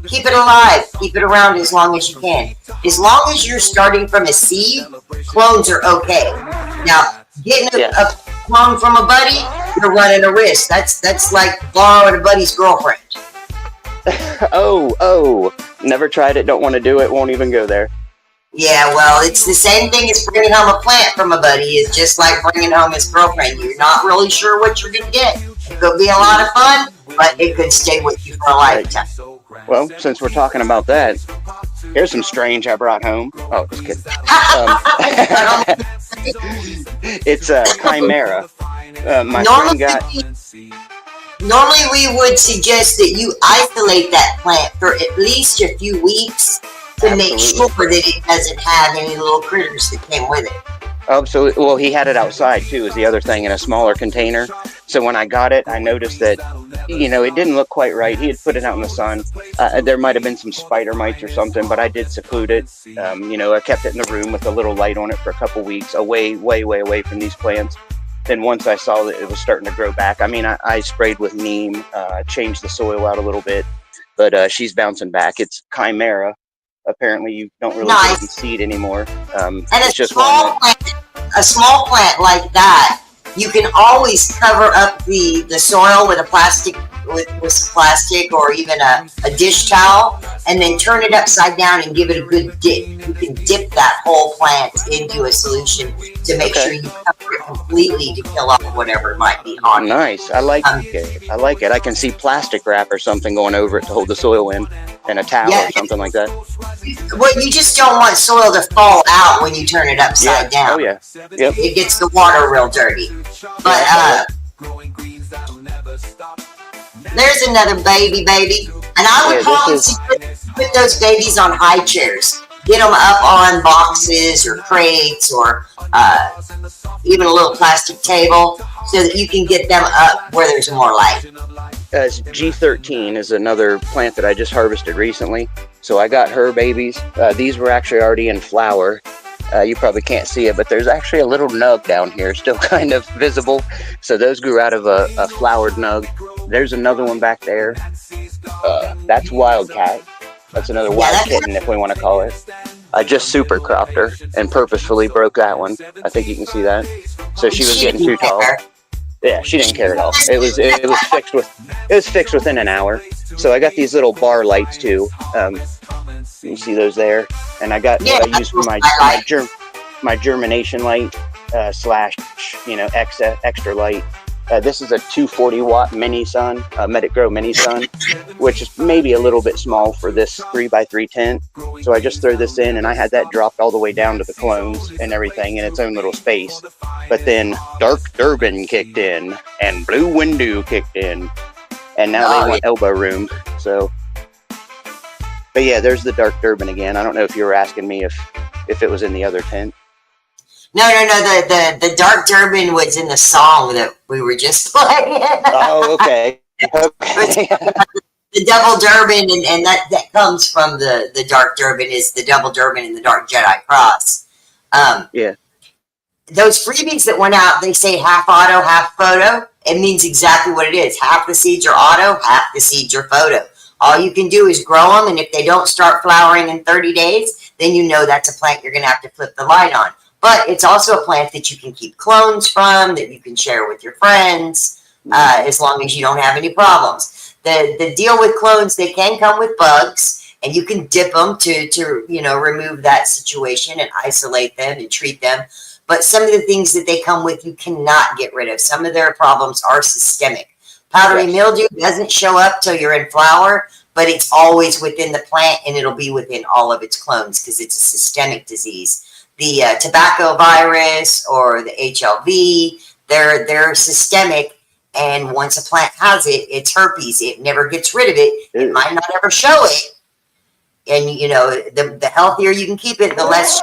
keep it alive. Keep it around as long as you can. As long as you're starting from a seed, clones are okay. Now, getting a clone from a buddy, you're running a risk. That's like borrowing a buddy's girlfriend. Oh, never tried it, don't want to do it, won't even go there. Yeah, well, it's the same thing as bringing home a plant from a buddy. It's just like bringing home his girlfriend. You're not really sure what you're going to get. It could be a lot of fun, but it could stay with you for a lifetime. Well, since we're talking about that, here's some strange I brought home. Oh, just kidding. It's a chimera. My friend got... Normally, we would suggest that you isolate that plant for at least a few weeks to make sure that it doesn't have any little critters that came with it. Absolutely. Well, he had it outside too, is the other thing, in a smaller container. So when I got it, I noticed that, it didn't look quite right. He had put it out in the sun. There might have been some spider mites or something, but I did seclude it. I kept it in the room with a little light on it for a couple weeks, way away from these plants. Then once I saw that it was starting to grow back, I sprayed with neem, changed the soil out a little bit, but she's bouncing back. It's chimera. Apparently, you don't really get the seed anymore. And it's just a small plant like that, you can always cover up the soil with a plastic with some plastic or even a dish towel, and then turn it upside down and give it a good dip. You can dip that whole plant into a solution to make sure you cover it completely to kill off whatever might be on it. Nice. I like it. I can see plastic wrap or something going over it to hold the soil in, and a towel or something like that. Well, you just don't want soil to fall out when you turn it upside down. Oh, yeah. Yep. It gets the water real dirty. But there's another baby. And I would probably put those babies on high chairs. Get them up on boxes or crates or even a little plastic table so that you can get them up where there's more light. G13 is another plant that I just harvested recently. So I got her babies. These were actually already in flower. You probably can't see it, but there's actually a little nug down here, still kind of visible. So those grew out of a flowered nug. There's another one back there. That's Wildcat. That's another wild kitten, if we want to call it. I just super cropped her and purposefully broke that one. I think you can see that. So she was getting too tall. Yeah, she didn't care at all. It was fixed within an hour. So I got these little bar lights too. You see those there? And I got what I used for my germination light slash extra light. This is a 240 watt mini sun, Medic Grow mini sun, which is maybe a little bit small for this 3x3 tent. So I just throw this in, and I had that dropped all the way down to the clones and everything in its own little space. But then Dark Durban kicked in, and Blue Window kicked in, and now they want elbow room. So, but yeah, there's the Dark Durban again. I don't know if you were asking me if it was in the other tent. No. The Dark Durban was in the song that we were just playing. Oh, okay. The Double Durban, and that comes from the Dark Durban, is the Double Durban and the Dark Jedi Cross. Yeah. Those freebies that went out, they say half auto, half photo. It means exactly what it is. Half the seeds are auto, half the seeds are photo. All you can do is grow them, and if they don't start flowering in 30 days, then you know that's a plant you're going to have to flip the light on. But it's also a plant that you can keep clones from, that you can share with your friends, as long as you don't have any problems. The deal with clones, they can come with bugs, and you can dip them to remove that situation and isolate them and treat them. But some of the things that they come with, you cannot get rid of. Some of their problems are systemic. Powdery mildew doesn't show up till you're in flower, but it's always within the plant, and it'll be within all of its clones because it's a systemic disease. The tobacco virus or the HLV, they're systemic, and once a plant has it, it's herpes. It never gets rid of it. It might not ever show it. And, the healthier you can keep it, the less.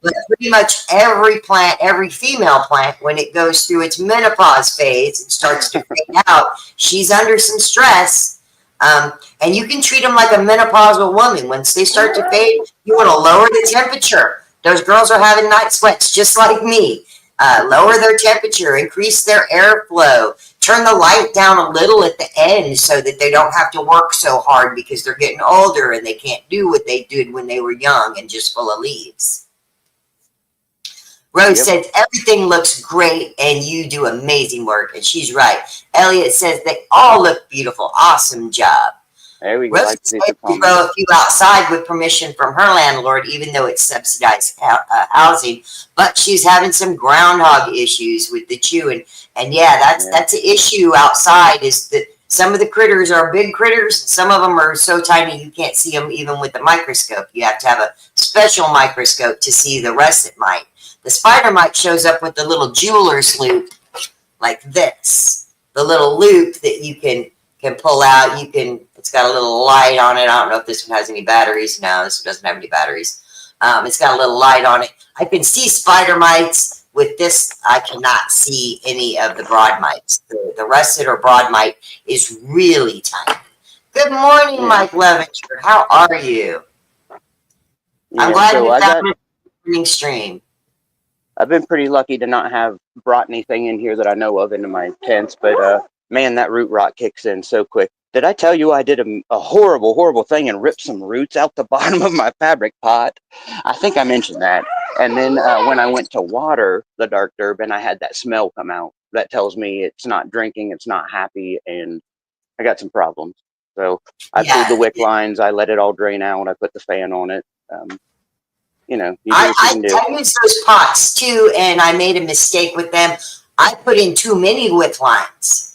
But pretty much every plant, every female plant, when it goes through its menopause phase and starts to fade out, she's under some stress. And you can treat them like a menopausal woman. Once they start to fade, you want to lower the temperature. Those girls are having night sweats just like me. lower their temperature, increase their airflow, turn the light down a little at the end so that they don't have to work so hard because they're getting older and they can't do what they did when they were young and just full of leaves. Rose says, everything looks great and you do amazing work. And she's right. Elliot says, they all look beautiful. Awesome job. There we go. Rose says, we grow a few outside with permission from her landlord, even though it's subsidized housing. But she's having some groundhog issues with the chewing. And yeah, that's an issue outside, is that some of the critters are big critters. Some of them are so tiny you can't see them even with the microscope. You have to have a special microscope to see the russet mite. The spider mite shows up with the little jeweler's loop like this. The little loop that you can pull out. It's got a little light on it. I don't know if this one has any batteries. No, this one doesn't have any batteries. It's got a little light on it. I can see spider mites. With this, I cannot see any of the broad mites. The russet or broad mite is really tiny. Good morning, Mike Levenger. How are you? I'm glad you found a morning stream. I've been pretty lucky to not have brought anything in here that I know of into my tents, but man, that root rot kicks in so quick. Did I tell you I did a horrible, horrible thing and ripped some roots out the bottom of my fabric pot? I think I mentioned that. And then when I went to water the dark Durban, I had that smell come out. That tells me it's not drinking, it's not happy, and I got some problems. So I pulled the wick lines, I let it all drain out, I put the fan on it. You do what you can do. I use those pots too, and I made a mistake with them. I put in too many wick lines.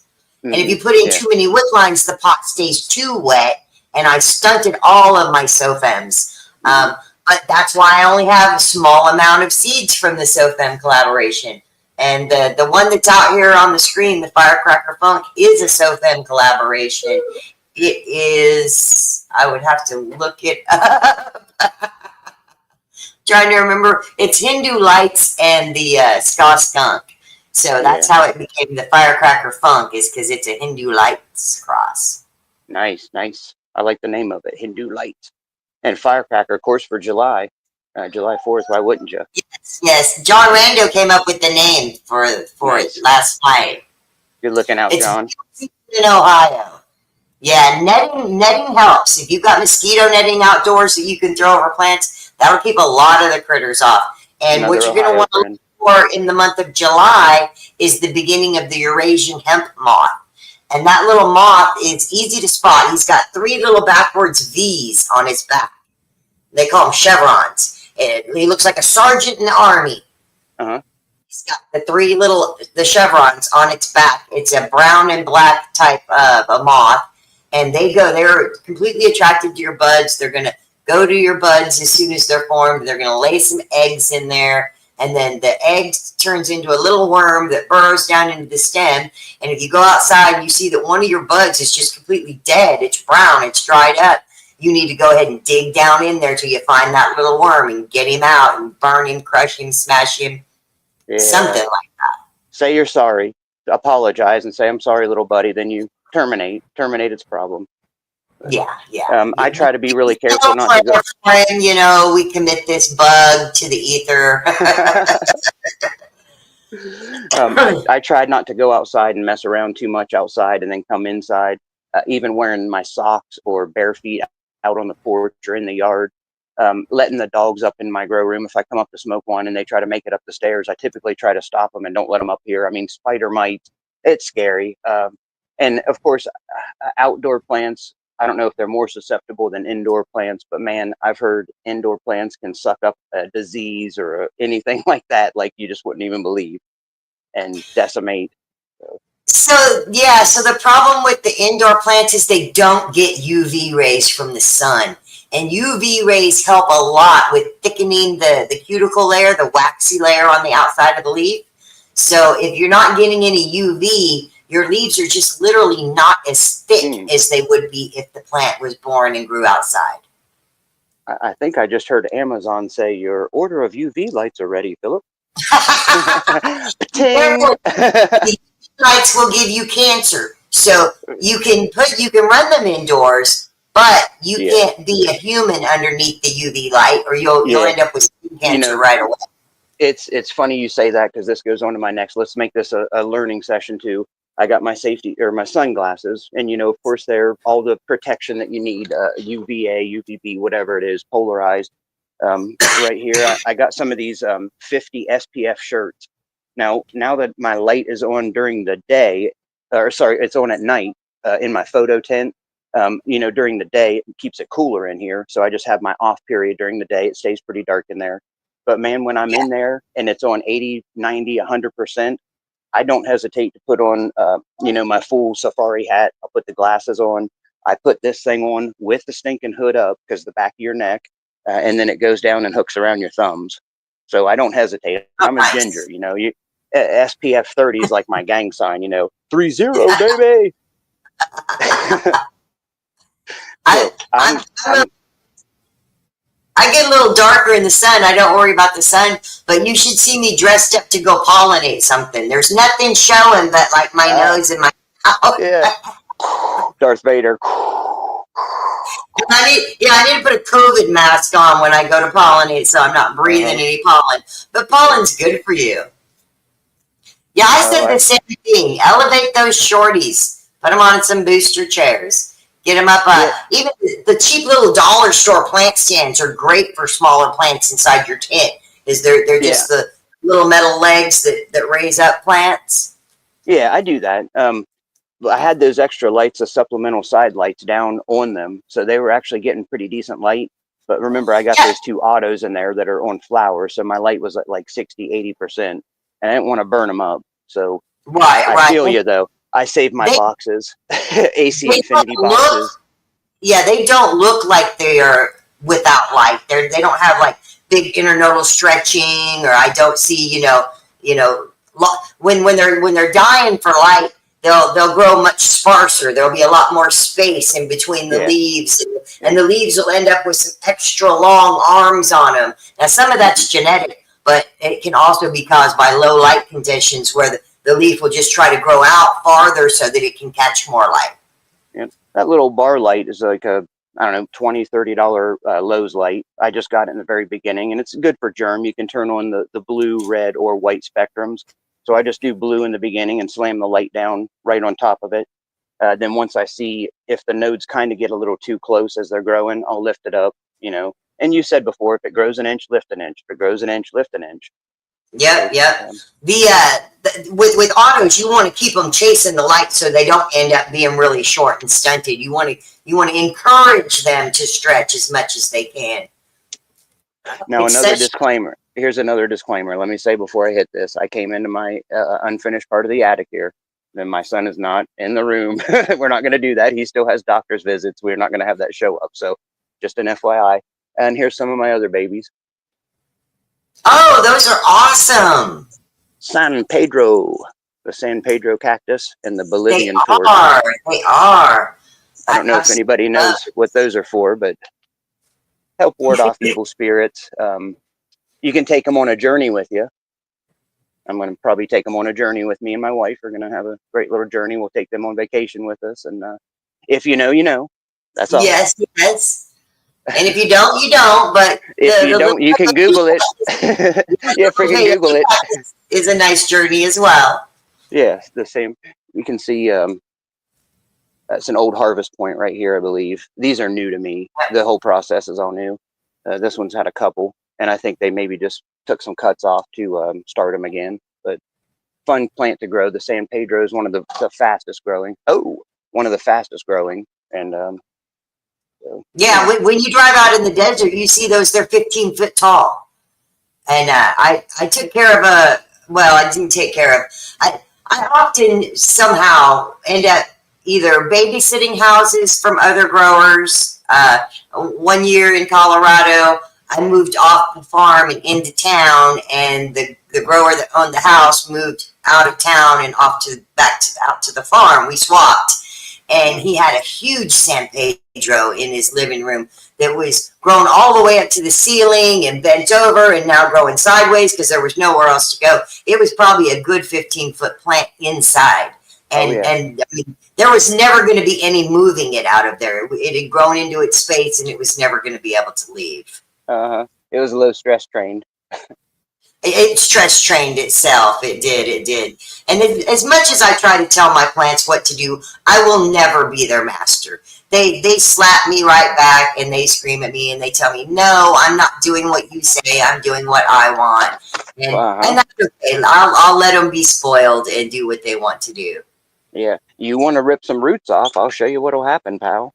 And if you put in too many wick lines, the pot stays too wet, and I stunted all of my SoFems. But that's why I only have a small amount of seeds from the SoFem collaboration. And the one that's out here on the screen, the Firecracker Funk, is a SoFem collaboration. It is, I would have to look it up. Trying to remember, it's Hindu Lights and the Ska Skunk. So that's how it became the Firecracker Funk, is because it's a Hindu Lights cross. Nice. I like the name of it, Hindu Lights. And Firecracker, of course, for July 4th. Why wouldn't you? Yes. John Rando came up with the name for it last night. You're looking out, John. In Ohio. Yeah, netting helps. If you've got mosquito netting outdoors that you can throw over plants, that'll keep a lot of the critters off. And what you're going to want to look for in the month of July is the beginning of the Eurasian hemp moth. And that little moth is easy to spot. He's got 3 little backwards V's on his back. They call them chevrons. He looks like a sergeant in the army. He's got the chevrons on its back. It's a brown and black type of a moth. And they're completely attracted to your buds. They're going to go to your buds as soon as they're formed. They're going to lay some eggs in there. And then the egg turns into a little worm that burrows down into the stem. And if you go outside and you see that one of your buds is just completely dead, it's brown, it's dried up, you need to go ahead and dig down in there till you find that little worm and get him out and burn him, crush him, smash him, something like that. Say you're sorry, apologize, and say, I'm sorry, little buddy. Then you terminate its problem. Yeah. I try to be really careful not to go. Friend, we commit this bug to the ether. I tried not to go outside and mess around too much outside and then come inside, even wearing my socks or bare feet out on the porch or in the yard. Letting the dogs up in my grow room. If I come up to smoke one and they try to make it up the stairs, I typically try to stop them and don't let them up here. I mean, spider mites, it's scary. And of course, outdoor plants, I don't know if they're more susceptible than indoor plants, but man, I've heard indoor plants can suck up a disease or anything like that, like you just wouldn't even believe, and decimate. So the problem with the indoor plants is they don't get UV rays from the sun. And UV rays help a lot with thickening the cuticle layer, the waxy layer on the outside of the leaf. So if you're not getting any UV, your leaves are just literally not as thick as they would be if the plant was born and grew outside. I think I just heard Amazon say your order of UV lights are ready, Philip. The lights will give you cancer. So you can run them indoors, but you can't be a human underneath the UV light, or you'll end up with skin cancer right away. It's funny you say that because this goes on to my next. Let's make this a learning session too. I got my safety or my sunglasses, and of course, they're all the protection that you need, UVA, UVB, whatever it is, polarized. Right here, I got some of these 50 SPF shirts. Now that my light is on during the day, or sorry, it's on at night in my photo tent. During the day, it keeps it cooler in here. So I just have my off period during the day. It stays pretty dark in there. But man, when I'm in there and it's on 80, 90, 100%, I don't hesitate to put on, my full safari hat. I'll put the glasses on. I put this thing on with the stinking hood up because the back of your neck, and then it goes down and hooks around your thumbs. So I don't hesitate. I'm a ginger, SPF 30 is like my gang sign, 30, baby. I get a little darker in the sun. I don't worry about the sun, but you should see me dressed up to go pollinate something. There's nothing showing but like my nose and my mouth. Yeah. Darth Vader. I need to put a COVID mask on when I go to pollinate so I'm not breathing any pollen. But pollen's good for you. Yeah, I said the same thing. Elevate those shorties. Put them on some booster chairs. Get them up. Even the cheap little dollar store plant stands are great for smaller plants inside your tent. They're just the little metal legs that raise up plants. Yeah, I do that. I had those extra lights, the supplemental side lights down on them, so they were actually getting pretty decent light. But remember, I got those two autos in there that are on flowers, so my light was at like 60, 80%, and I didn't want to burn them up. So I feel you though. I saved my boxes, AC Infinity boxes. They don't look like they are without light. They don't have like big internodal stretching, or I don't see when they're dying for light, they'll grow much sparser. There'll be a lot more space in between the leaves, and the leaves will end up with some extra long arms on them. Now some of that's genetic, but it can also be caused by low light conditions where the leaf will just try to grow out farther so that it can catch more light. Yeah, that little bar light is like a, I don't know, $20, $30 Lowe's light. I just got it in the very beginning, and it's good for germ. You can turn on the blue, red, or white spectrums. So I just do blue in the beginning and slam the light down right on top of it. Then once I see if the nodes kind of get a little too close as they're growing, I'll lift it up, And you said before, if it grows an inch, lift an inch. If it grows an inch, lift an inch. Yep. With autos, you want to keep them chasing the light so they don't end up being really short and stunted. You want to encourage them to stretch as much as they can. Now, disclaimer. Here's another disclaimer. Let me say before I hit this, I came into my unfinished part of the attic here. Then my son is not in the room. We're not going to do that. He still has doctor's visits. We're not going to have that show up. So just an FYI. And here's some of my other babies. Oh, those are awesome. San Pedro, the San Pedro cactus and the Bolivian torch. They are. I don't know if anybody knows what those are for, but help ward off evil spirits. You can take them on a journey with you. I'm going to probably take them on a journey with me and my wife. We're going to have a great little journey. We'll take them on vacation with us. And if you know, you know. That's all. Yes. And if you don't, you don't. But if you don't, you can Google it. Yeah, freaking Google it. Is a nice journey as well. Yeah, the same. You can see that's an old harvest point right here, I believe. These are new to me. The whole process is all new. This one's had a couple, and I think they maybe just took some cuts off to start them again. But fun plant to grow. The San Pedro is one of the fastest growing. One of the fastest growing. And when you drive out in the desert, you see those. They're 15 foot tall. And I took care of I didn't take care of. I often somehow end up either babysitting houses from other growers. One year in Colorado, I moved off the farm and into town, and the grower that owned the house moved out of town and out to the farm. We swapped. And he had a huge San Pedro in his living room that was grown all the way up to the ceiling and bent over and now growing sideways because there was nowhere else to go. It was probably a good 15-foot plant inside. And I mean, there was never going to be any moving it out of there. It had grown into its space and it was never going to be able to leave. It was low stress trained. It stress trained itself. It did. And as much as I try to tell my plants what to do, I will never be their master. They slap me right back and they scream at me and they tell me, no, I'm not doing what you say. I'm doing what I want. And that's okay. I'll let them be spoiled and do what they want to do. Yeah. You want to rip some roots off? I'll show you what'll happen, pal.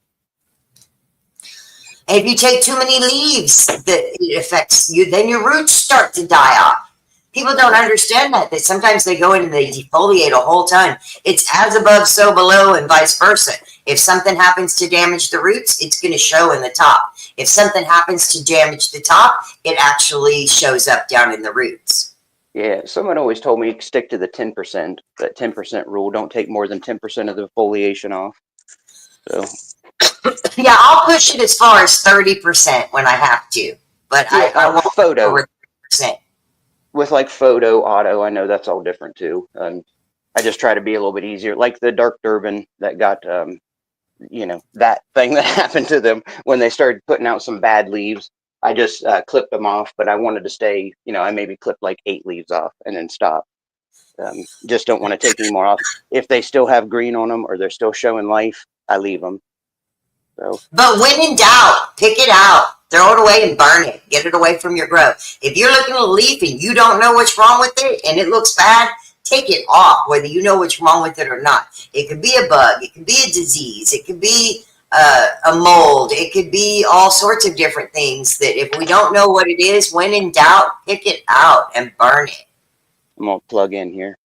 And if you take too many leaves, that it affects you, then your roots start to die off. People don't understand that sometimes they go in and they defoliate a whole ton. It's as above, so below, and vice versa. If something happens to damage the roots, it's going to show in the top. If something happens to damage the top, it actually shows up down in the roots. Yeah, someone always told me stick to the 10%, that 10% rule. Don't take more than 10% of the foliation off. So. Yeah, I'll push it as far as 30% when I have to, but yeah, I won't photo over 30%. With like photo, auto, I know that's all different too. I just try to be a little bit easier, like the dark Durban that got, that thing that happened to them when they started putting out some bad leaves. I just clipped them off, but I wanted to stay, I maybe clipped like 8 leaves off and then stop. Just don't want to take any more off. If they still have green on them or they're still showing life, I leave them. So. But when in doubt, pick it out, throw it away and burn it. Get it away from your grow. If you're looking at a leaf and you don't know what's wrong with it and it looks bad, take it off, whether you know what's wrong with it or not. It could be a bug. It could be a disease. It could be a mold. It could be all sorts of different things that if we don't know what it is, when in doubt, pick it out and burn it. I'm going to plug in here.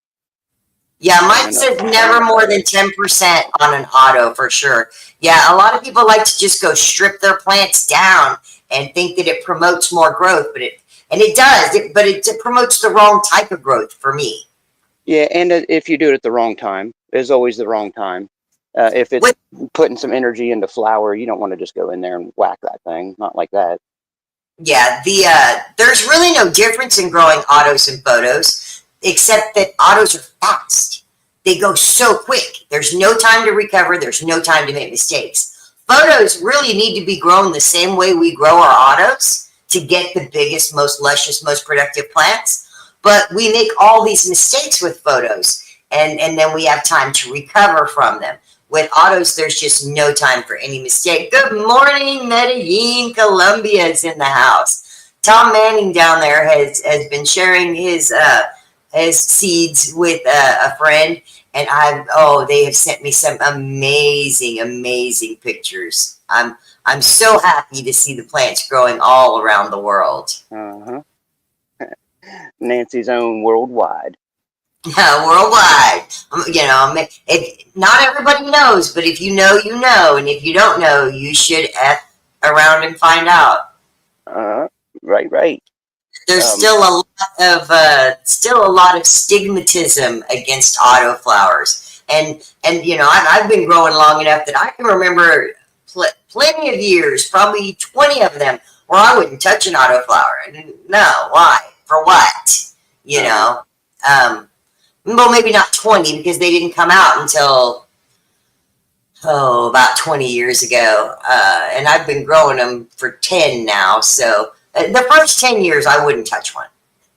Yeah, mine says never more than 10% on an auto for sure. Yeah, a lot of people like to just go strip their plants down and think that it promotes more growth, but it does, but it promotes the wrong type of growth for me. Yeah, and if you do it at the wrong time, there's always the wrong time. If it's putting some energy into flower, you don't want to just go in there and whack that thing. Not like that. Yeah, there's really no difference in growing autos and photos, except that autos are fast. They go so quick. There's no time to recover. There's no time to make mistakes. Photos really need to be grown the same way we grow our autos to get the biggest, most luscious, most productive plants. But we make all these mistakes with photos, and then we have time to recover from them. With autos, there's just no time for any mistake. Good morning, Medellin, Colombia is in the house. Tom Manning down there has been sharing his seeds with a friend, and they have sent me some amazing pictures. I'm so happy to see the plants growing all around the world. Nancy's own worldwide. Worldwide. Not everybody knows, but if you know, you know, and if you don't know, you should F around and find out. Right. There's still a lot of stigmatism against autoflowers, and I've been growing long enough that I can remember plenty of years, probably 20 of them, where I wouldn't touch an autoflower. No, why? For what? Well, maybe not 20 because they didn't come out until about 20 years ago, and I've been growing them for 10 now. So the first 10 years, I wouldn't touch one.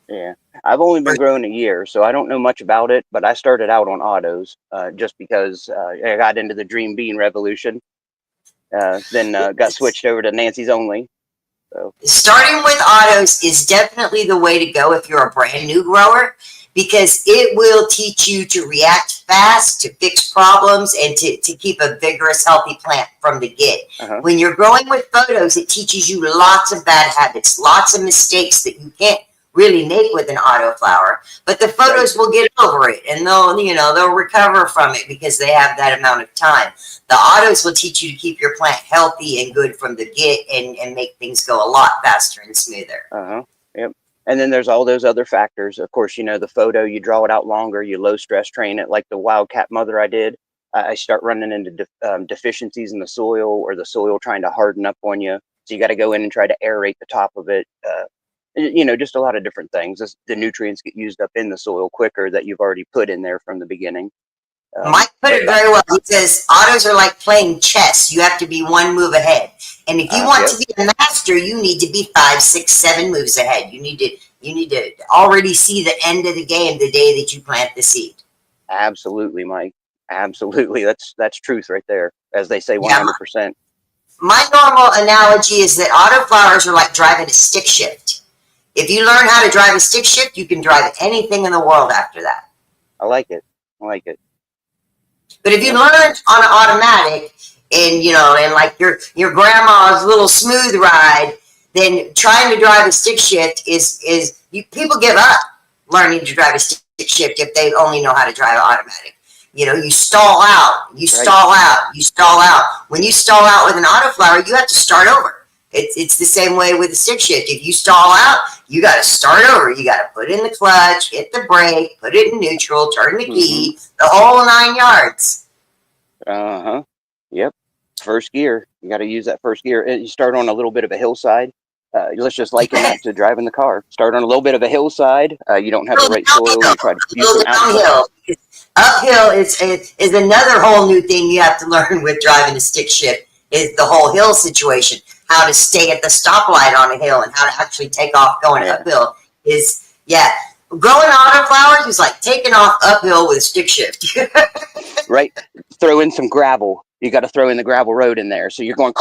Yeah, I've only been growing a year, so I don't know much about it. But I started out on autos just because I got into the Dream Bean revolution. Then got switched over to Nancy's only. So. Starting with autos is definitely the way to go if you're a brand new grower, because it will teach you to react fast, to fix problems, and to keep a vigorous, healthy plant from the get. When you're growing with photos, it teaches you lots of bad habits, lots of mistakes that you can't really make with an autoflower, but the photos will get over it, and they'll recover from it because they have that amount of time. The autos will teach you to keep your plant healthy and good from the get, and make things go a lot faster and smoother. Yep. And then there's all those other factors. Of course, the photo, you draw it out longer, you low stress train it, like the Wildcat mother I did. I start running into deficiencies in the soil, or the soil trying to harden up on you. So you got to go in and try to aerate the top of it. Just a lot of different things. The nutrients get used up in the soil quicker that you've already put in there from the beginning. Mike put it very well. He says autos are like playing chess. You have to be one move ahead, and if you want to be a master, you need to be 5, 6, 7 moves ahead. You need You need to already see the end of the game the day that you plant the seed. Absolutely, Mike. Absolutely. That's truth right there. As they say, 100%. My normal analogy is that autoflowers are like driving a stick shift. If you learn how to drive a stick shift, you can drive anything in the world after that. I like it. I like it. But if you learn on an automatic and, you know, and like your grandma's little smooth ride, then trying to drive a stick shift people give up learning to drive a stick shift if they only know how to drive automatic. You know, you stall out, you stall out, you stall out. When you stall out with an autoflower, you have to start over. It's the same way with a stick shift. If you stall out, you got to start over. You got to put in the clutch, hit the brake, put it in neutral, turn the key, the whole 9 yards. Uh-huh. Yep. First gear. You got to use that first gear. You start on a little bit of a hillside. Let's just liken that to driving the car. Start on a little bit of a hillside. You don't have the right soil. You try to use some downhill. Uphill is another whole new thing you have to learn with driving a stick shift, is the whole hill situation. How to stay at the stoplight on a hill and how to actually take off going uphill growing autoflowers is like taking off uphill with a stick shift. Right. Throw in some gravel. You got to throw in the gravel road in there. So you're going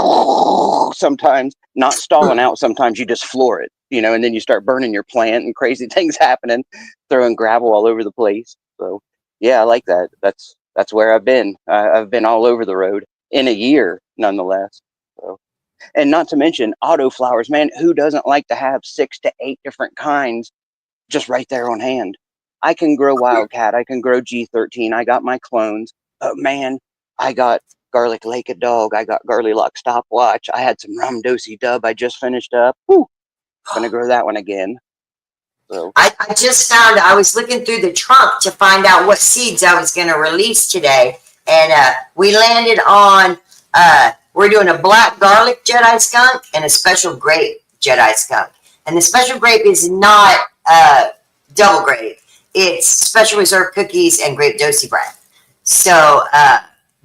sometimes, not stalling out. Sometimes you just floor it, you know, and then you start burning your plant and crazy things happening, throwing gravel all over the place. So yeah, I like that. That's where I've been. I've been all over the road in a year, nonetheless. So, and not to mention autoflowers, man, who doesn't like to have 6 to 8 different kinds just right there on hand? I can grow Wildcat. I can grow G13. I got my clones. But man, I got Garlic Lake a Dog. I got Garlilock Stopwatch. I had some Rum Dosey Dub I just finished up. Whew, gonna grow that one again. So I just found, I was looking through the trunk to find out what seeds I was going to release today. And we landed on, we're doing a black garlic Jedi skunk and a special grape Jedi skunk. And the special grape is not double grape. It's special reserve cookies and grape dosey breath. So,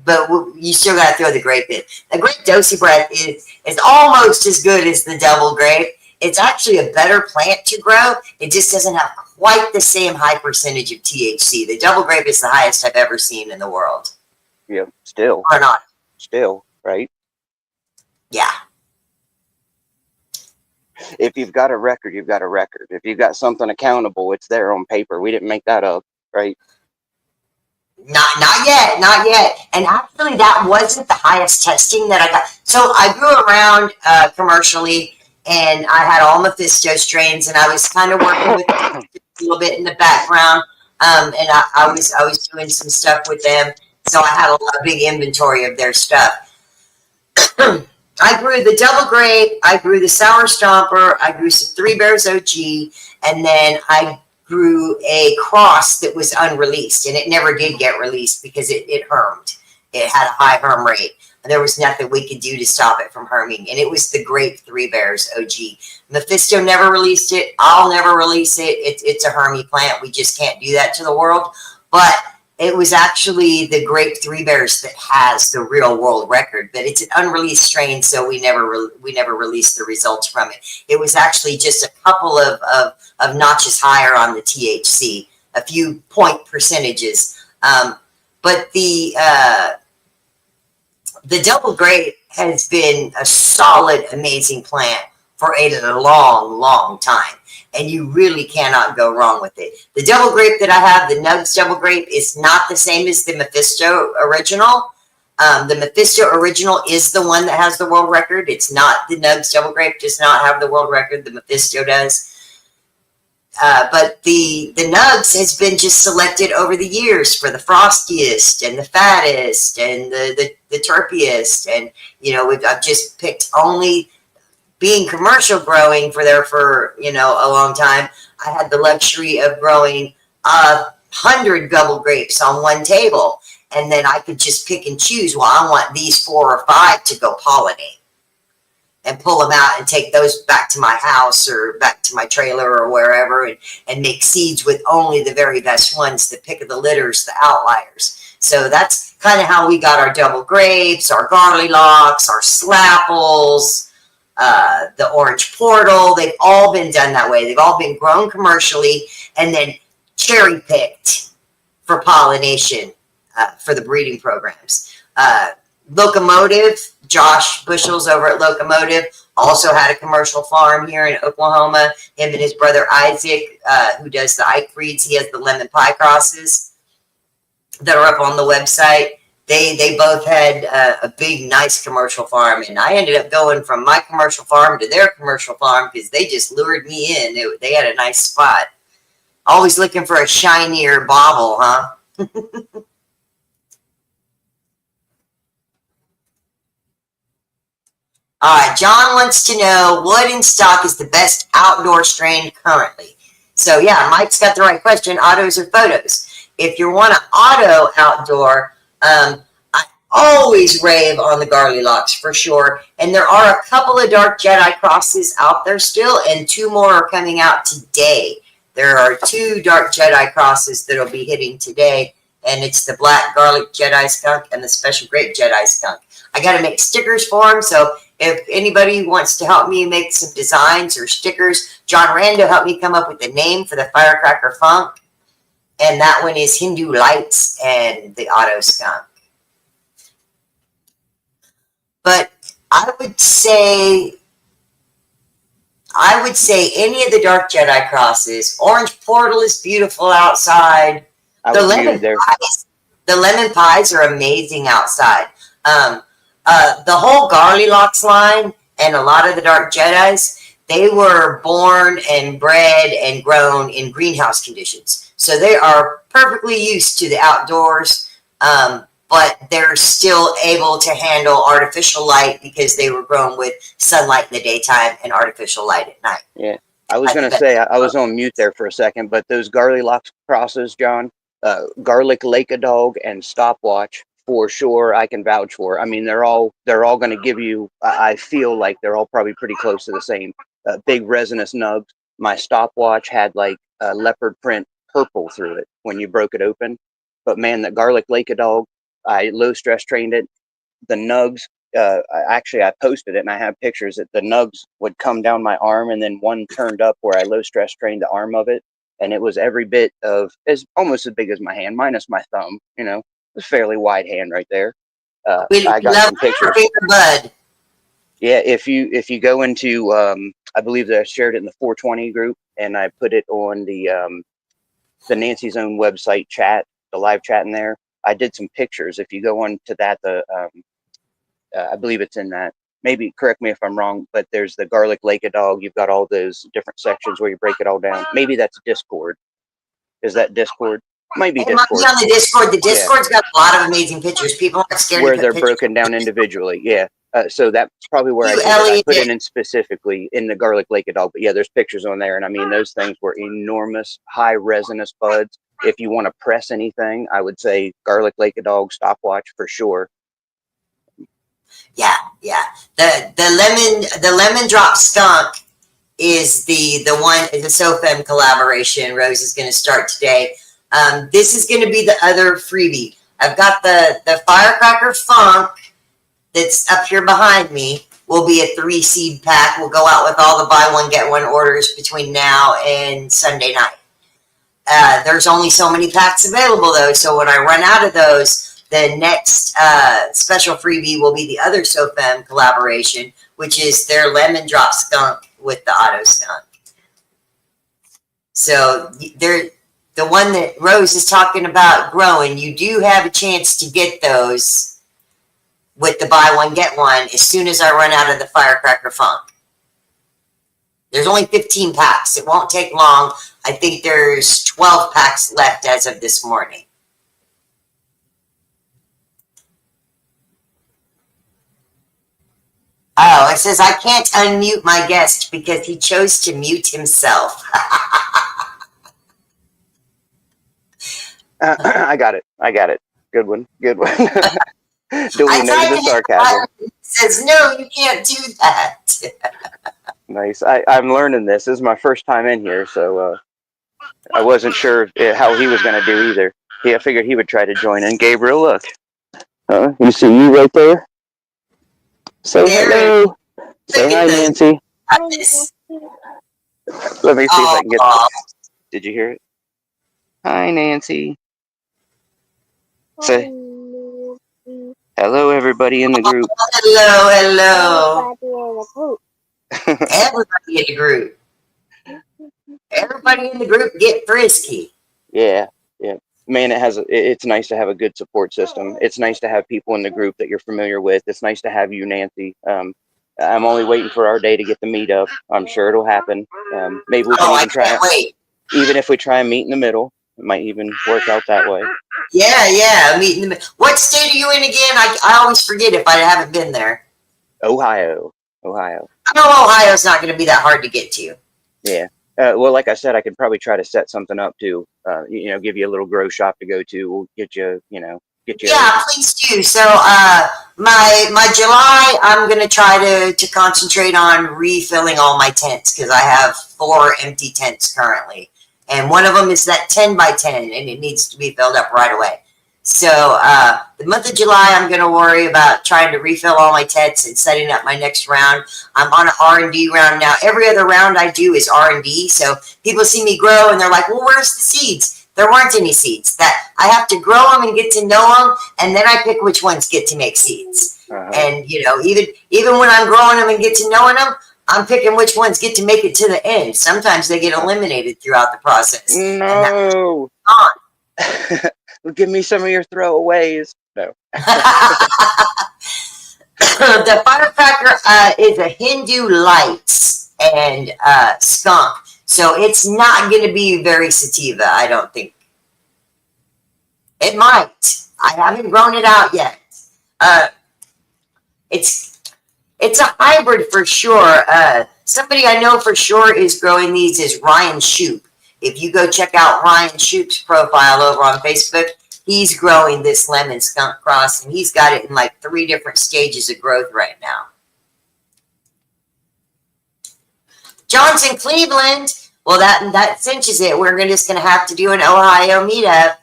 but you still got to throw the grape in. The grape dosey breath is almost as good as the double grape. It's actually a better plant to grow. It just doesn't have quite the same high percentage of THC. The double grape is the highest I've ever seen in the world. yeah, still, Or not. still, right? Yeah. If you've got a record, you've got a record. If you've got something accountable, it's there on paper. We didn't make that up, right? Not yet. And actually, that wasn't the highest testing that I got. So I grew around commercially, and I had all Mephisto strains, and I was kind of working with a little bit in the background. And I was doing some stuff with them, so I had a big inventory of their stuff. I grew the double grape, I grew the sour stomper, I grew some Three Bears OG, and then I grew a cross that was unreleased, and it never did get released because it hermed. It had a high herm rate, and there was nothing we could do to stop it from herming, and it was the grape Three Bears OG. Mephisto never released it. I'll never release it. It's a hermy plant. We just can't do that to the world, but it was actually the grape Three Bears that has the real world record, but it's an unreleased strain, so we never released the results from it. It was actually just a couple of notches higher on the THC, a few point percentages. But the double grape has been a solid, amazing plant for a long, long time. And you really cannot go wrong with it. The double grape that I have, the Nugs double grape, is not the same as the Mephisto original. The Mephisto original is the one that has the world record. It's not the Nugs double grape, does not have the world record. The Mephisto does. But the Nugs has been just selected over the years for the frostiest and the fattest and the terpiest. And, you know, I've just picked only... Being commercial growing for a long time, I had the luxury of growing 100 double grapes on one table, and then I could just pick and choose. Well, I want these 4 or 5 to go pollinate, and pull them out and take those back to my house or back to my trailer or wherever, and make seeds with only the very best ones, the pick of the litters, the outliers. So that's kind of how we got our double grapes, our Garlylocks, our Slapples. the orange portal. They've all been done that way. They've all been grown commercially and then cherry picked for pollination for the breeding programs. Locomotive, Josh Bushels over at Locomotive, also had a commercial farm here in Oklahoma. Him and his brother Isaac, who does the Ike breeds, he has the lemon pie crosses that are up on the website. They both had a big, nice commercial farm, and I ended up going from my commercial farm to their commercial farm because they just lured me in. They had a nice spot. Always looking for a shinier bauble, huh? All right, John wants to know what in stock is the best outdoor strain currently. So yeah, Mike's got the right question. Autos or photos? If you want an auto outdoor, I always rave on the Garlylocks for sure. And there are a couple of Dark Jedi crosses out there still, and 2 more are coming out today. There are 2 Dark Jedi crosses that will be hitting today, and it's the Black Garlic Jedi Skunk and the Special Grape Jedi Skunk. I got to make stickers for them, so if anybody wants to help me make some designs or stickers, John Rando helped me come up with the name for the Firecracker Funk, and that one is Hindu Lights and the Auto Skunk. But I would say any of the Dark Jedi crosses. Orange Portal is beautiful outside. The lemon pies are amazing outside. The whole Garlylocks line and a lot of the Dark Jedis, they were born and bred and grown in greenhouse conditions. So they are perfectly used to the outdoors, but they're still able to handle artificial light because they were grown with sunlight in the daytime and artificial light at night. Yeah, I was going to say, I was on mute there for a second, but those Garlylocks crosses, John, Garlic Lake a Dog and Stopwatch, for sure, I can vouch for. I mean, they're all going to give you, I feel like they're all probably pretty close to the same. Big resinous nugs. My Stopwatch had like a leopard print purple through it when you broke it open. But man, the Garlic Lake a Dog, I low stress trained it. The nugs, I posted it and I have pictures that the nugs would come down my arm and then one turned up where I low stress trained the arm of it. And it was every bit of, almost as big as my hand, minus my thumb, you know. It was fairly wide hand right there. I got some pictures. Bud. Yeah, if you go into, I believe that I shared it in the 420 group, and I put it on the Nancy's Own website chat, the live chat in there. I did some pictures. If you go on to that, I believe it's in that. Maybe correct me if I'm wrong, but there's the Garlic Lake a Dog. You've got all those different sections where you break it all down. Maybe that's Discord. Is that Discord? Might be Discord. It might be on the Discord. The Discord's got a lot of amazing pictures. People aren't scared where to they're put broken down individually. Yeah. So that's probably where I put it in specifically in the Garlic Lake a Dog. But yeah, there's pictures on there. And I mean, those things were enormous, high resinous buds. If you want to press anything, I would say Garlic Lake a Dog Stopwatch for sure. Yeah. The lemon drop skunk is the one, the SoFem collaboration Rose is going to start today. This is going to be the other freebie. I've got the Firecracker Funk that's up here behind me. Will be a 3-seed pack. We'll go out with all the buy one get one orders between now and Sunday night. There's only so many packs available though, so when I run out of those, the next special freebie will be the other SoFem collaboration, which is their lemon drop skunk with the auto skunk. So they're the one that Rose is talking about growing. You do have a chance to get those with the buy one get one as soon as I run out of the Firecracker Funk. There's only 15 packs. It won't take long. I think there's 12 packs left as of this morning. Oh, it says I can't unmute my guest because he chose to mute himself. I got it. Good one. Duly noted the sarcasm. It says, no, you can't do that. Nice. I'm learning this. This is my first time in here, so I wasn't sure how he was going to do either. I figured he would try to join in. Gabriel, look. You see you right there? Say hello. Say Look hi, at those Nancy. guys. Let me see if I can get. Oh, Did you hear it? Hi, Nancy. Say hello, everybody in the group. hello, hello. Everybody in the group. Everybody in the group get frisky. Yeah, yeah. Man, it's nice to have a good support system. It's nice to have people in the group that you're familiar with. It's nice to have you, Nancy. I'm only waiting for our day to get the meet up. I'm sure it'll happen. Maybe we can Oh, I even try can't it. wait. Even if we try and meet in the middle, it might even work out that way. Yeah. Meeting the. What state are you in again? I always forget if I haven't been there. Ohio. I know Ohio's not going to be that hard to get to. Yeah. Well, like I said, I could probably try to set something up too. Give you a little grow shop to go to. We'll get you, get you. Yeah, please do. So, my July, I'm gonna try to concentrate on refilling all my tents because I have 4 empty tents currently, and one of them is that 10 by 10, and it needs to be filled up right away. So, the month of July, I'm gonna worry about trying to refill all my tents and setting up my next round. I'm on an R&D round now. Every other round I do is R&D, so people see me grow and they're like, "Well, where's the seeds?" There weren't any seeds. That I have to grow them and get to know them, and then I pick which ones get to make seeds. And even when I'm growing them and get to knowing them, I'm picking which ones get to make it to the end. Sometimes they get eliminated throughout the process. No. Give me some of your throwaways. No. The firecracker is a Hindu lights and skunk. So it's not going to be very sativa, I don't think. It might. I haven't grown it out yet. It's a hybrid for sure. Somebody I know for sure is growing these is Ryan Shoup. If you go check out Ryan Shoup's profile over on Facebook, he's growing this lemon skunk cross, and he's got it in like 3 different stages of growth right now. John's in Cleveland. Well, that cinches it. We're just going to have to do an Ohio meetup.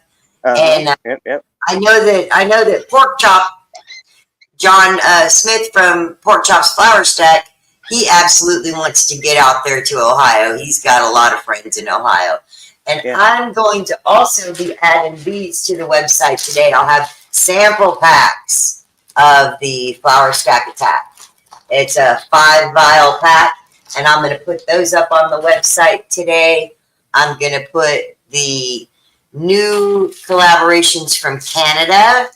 And Yep. I know that Pork Chop, John Smith from Pork Chop's Flower Stack, he absolutely wants to get out there to Ohio. He's got a lot of friends in Ohio. And I'm going to also be adding these to the website today. I'll have sample packs of the Flower Stack Attack. It's a 5-vial pack, and I'm going to put those up on the website today. I'm going to put the new collaborations from Canada,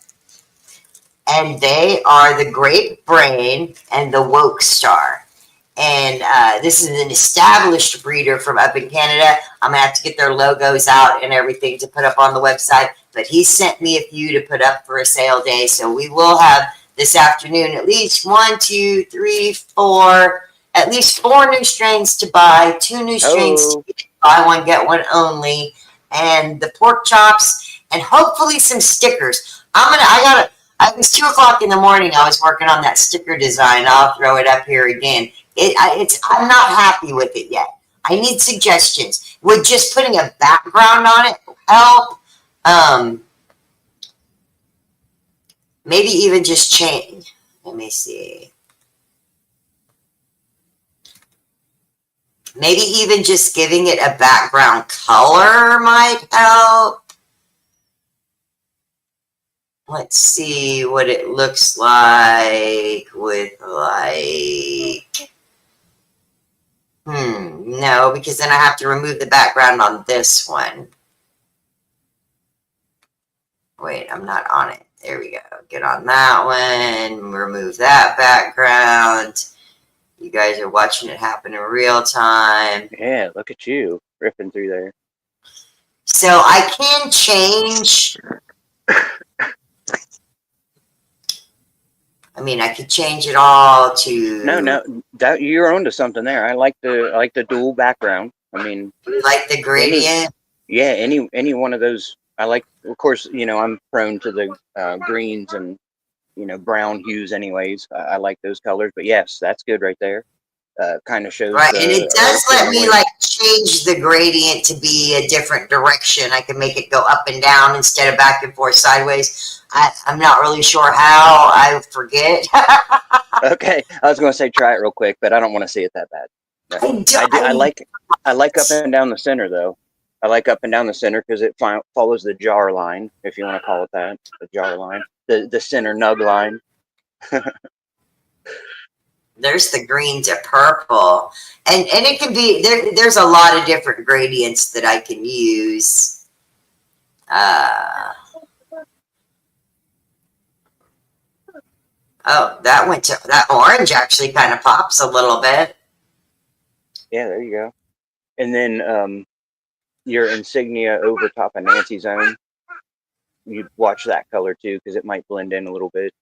and they are the Great Brain and the Woke Star. And this is an established breeder from up in Canada. I'm going to have to get their logos out and everything to put up on the website. But he sent me a few to put up for a sale day. So we will have this afternoon at least 1, 2, 3, 4, at least 4 new strains to buy, 2 new strains to buy one, get one only, and the pork chops, and hopefully some stickers. It was 2 o'clock in the morning. I was working on that sticker design. I'll throw it up here again. I'm not happy with it yet. I need suggestions. Would just putting a background on it help? Maybe even just change. Let me see. Maybe even just giving it a background color might help. Let's see what it looks like with no, because then I have to remove the background on this one. Wait, I'm not on it. There we go. Get on that one. Remove that background. You guys are watching it happen in real time. Yeah, look at you ripping through there. So I can change. I mean, I could change it all to. No, that you're onto something there. I like the dual background. I mean, You like the gradient? Any one of those. I like. Of course, I'm prone to the greens and brown hues. Anyways, I like those colors. But yes, that's good right there. kind of shows Right, and it does let me wind. like change the gradient to be a different direction. I can make it go up and down instead of back and forth sideways. I'm not really sure how. I forget. Okay, I was going to say try it real quick, but I don't want to see it that bad. But I do, I do. I, I like up and down the center though. I like up and down the center because it follows the jar line, if you want to call it that, the jar line, the center nug line. there's the green to purple, and it can be there's a lot of different gradients that I can use. Oh, that went to that orange actually kind of pops a little bit. Yeah, there you go. And then your insignia over top of Nancy's own. You'd watch that color too because it might blend in a little bit.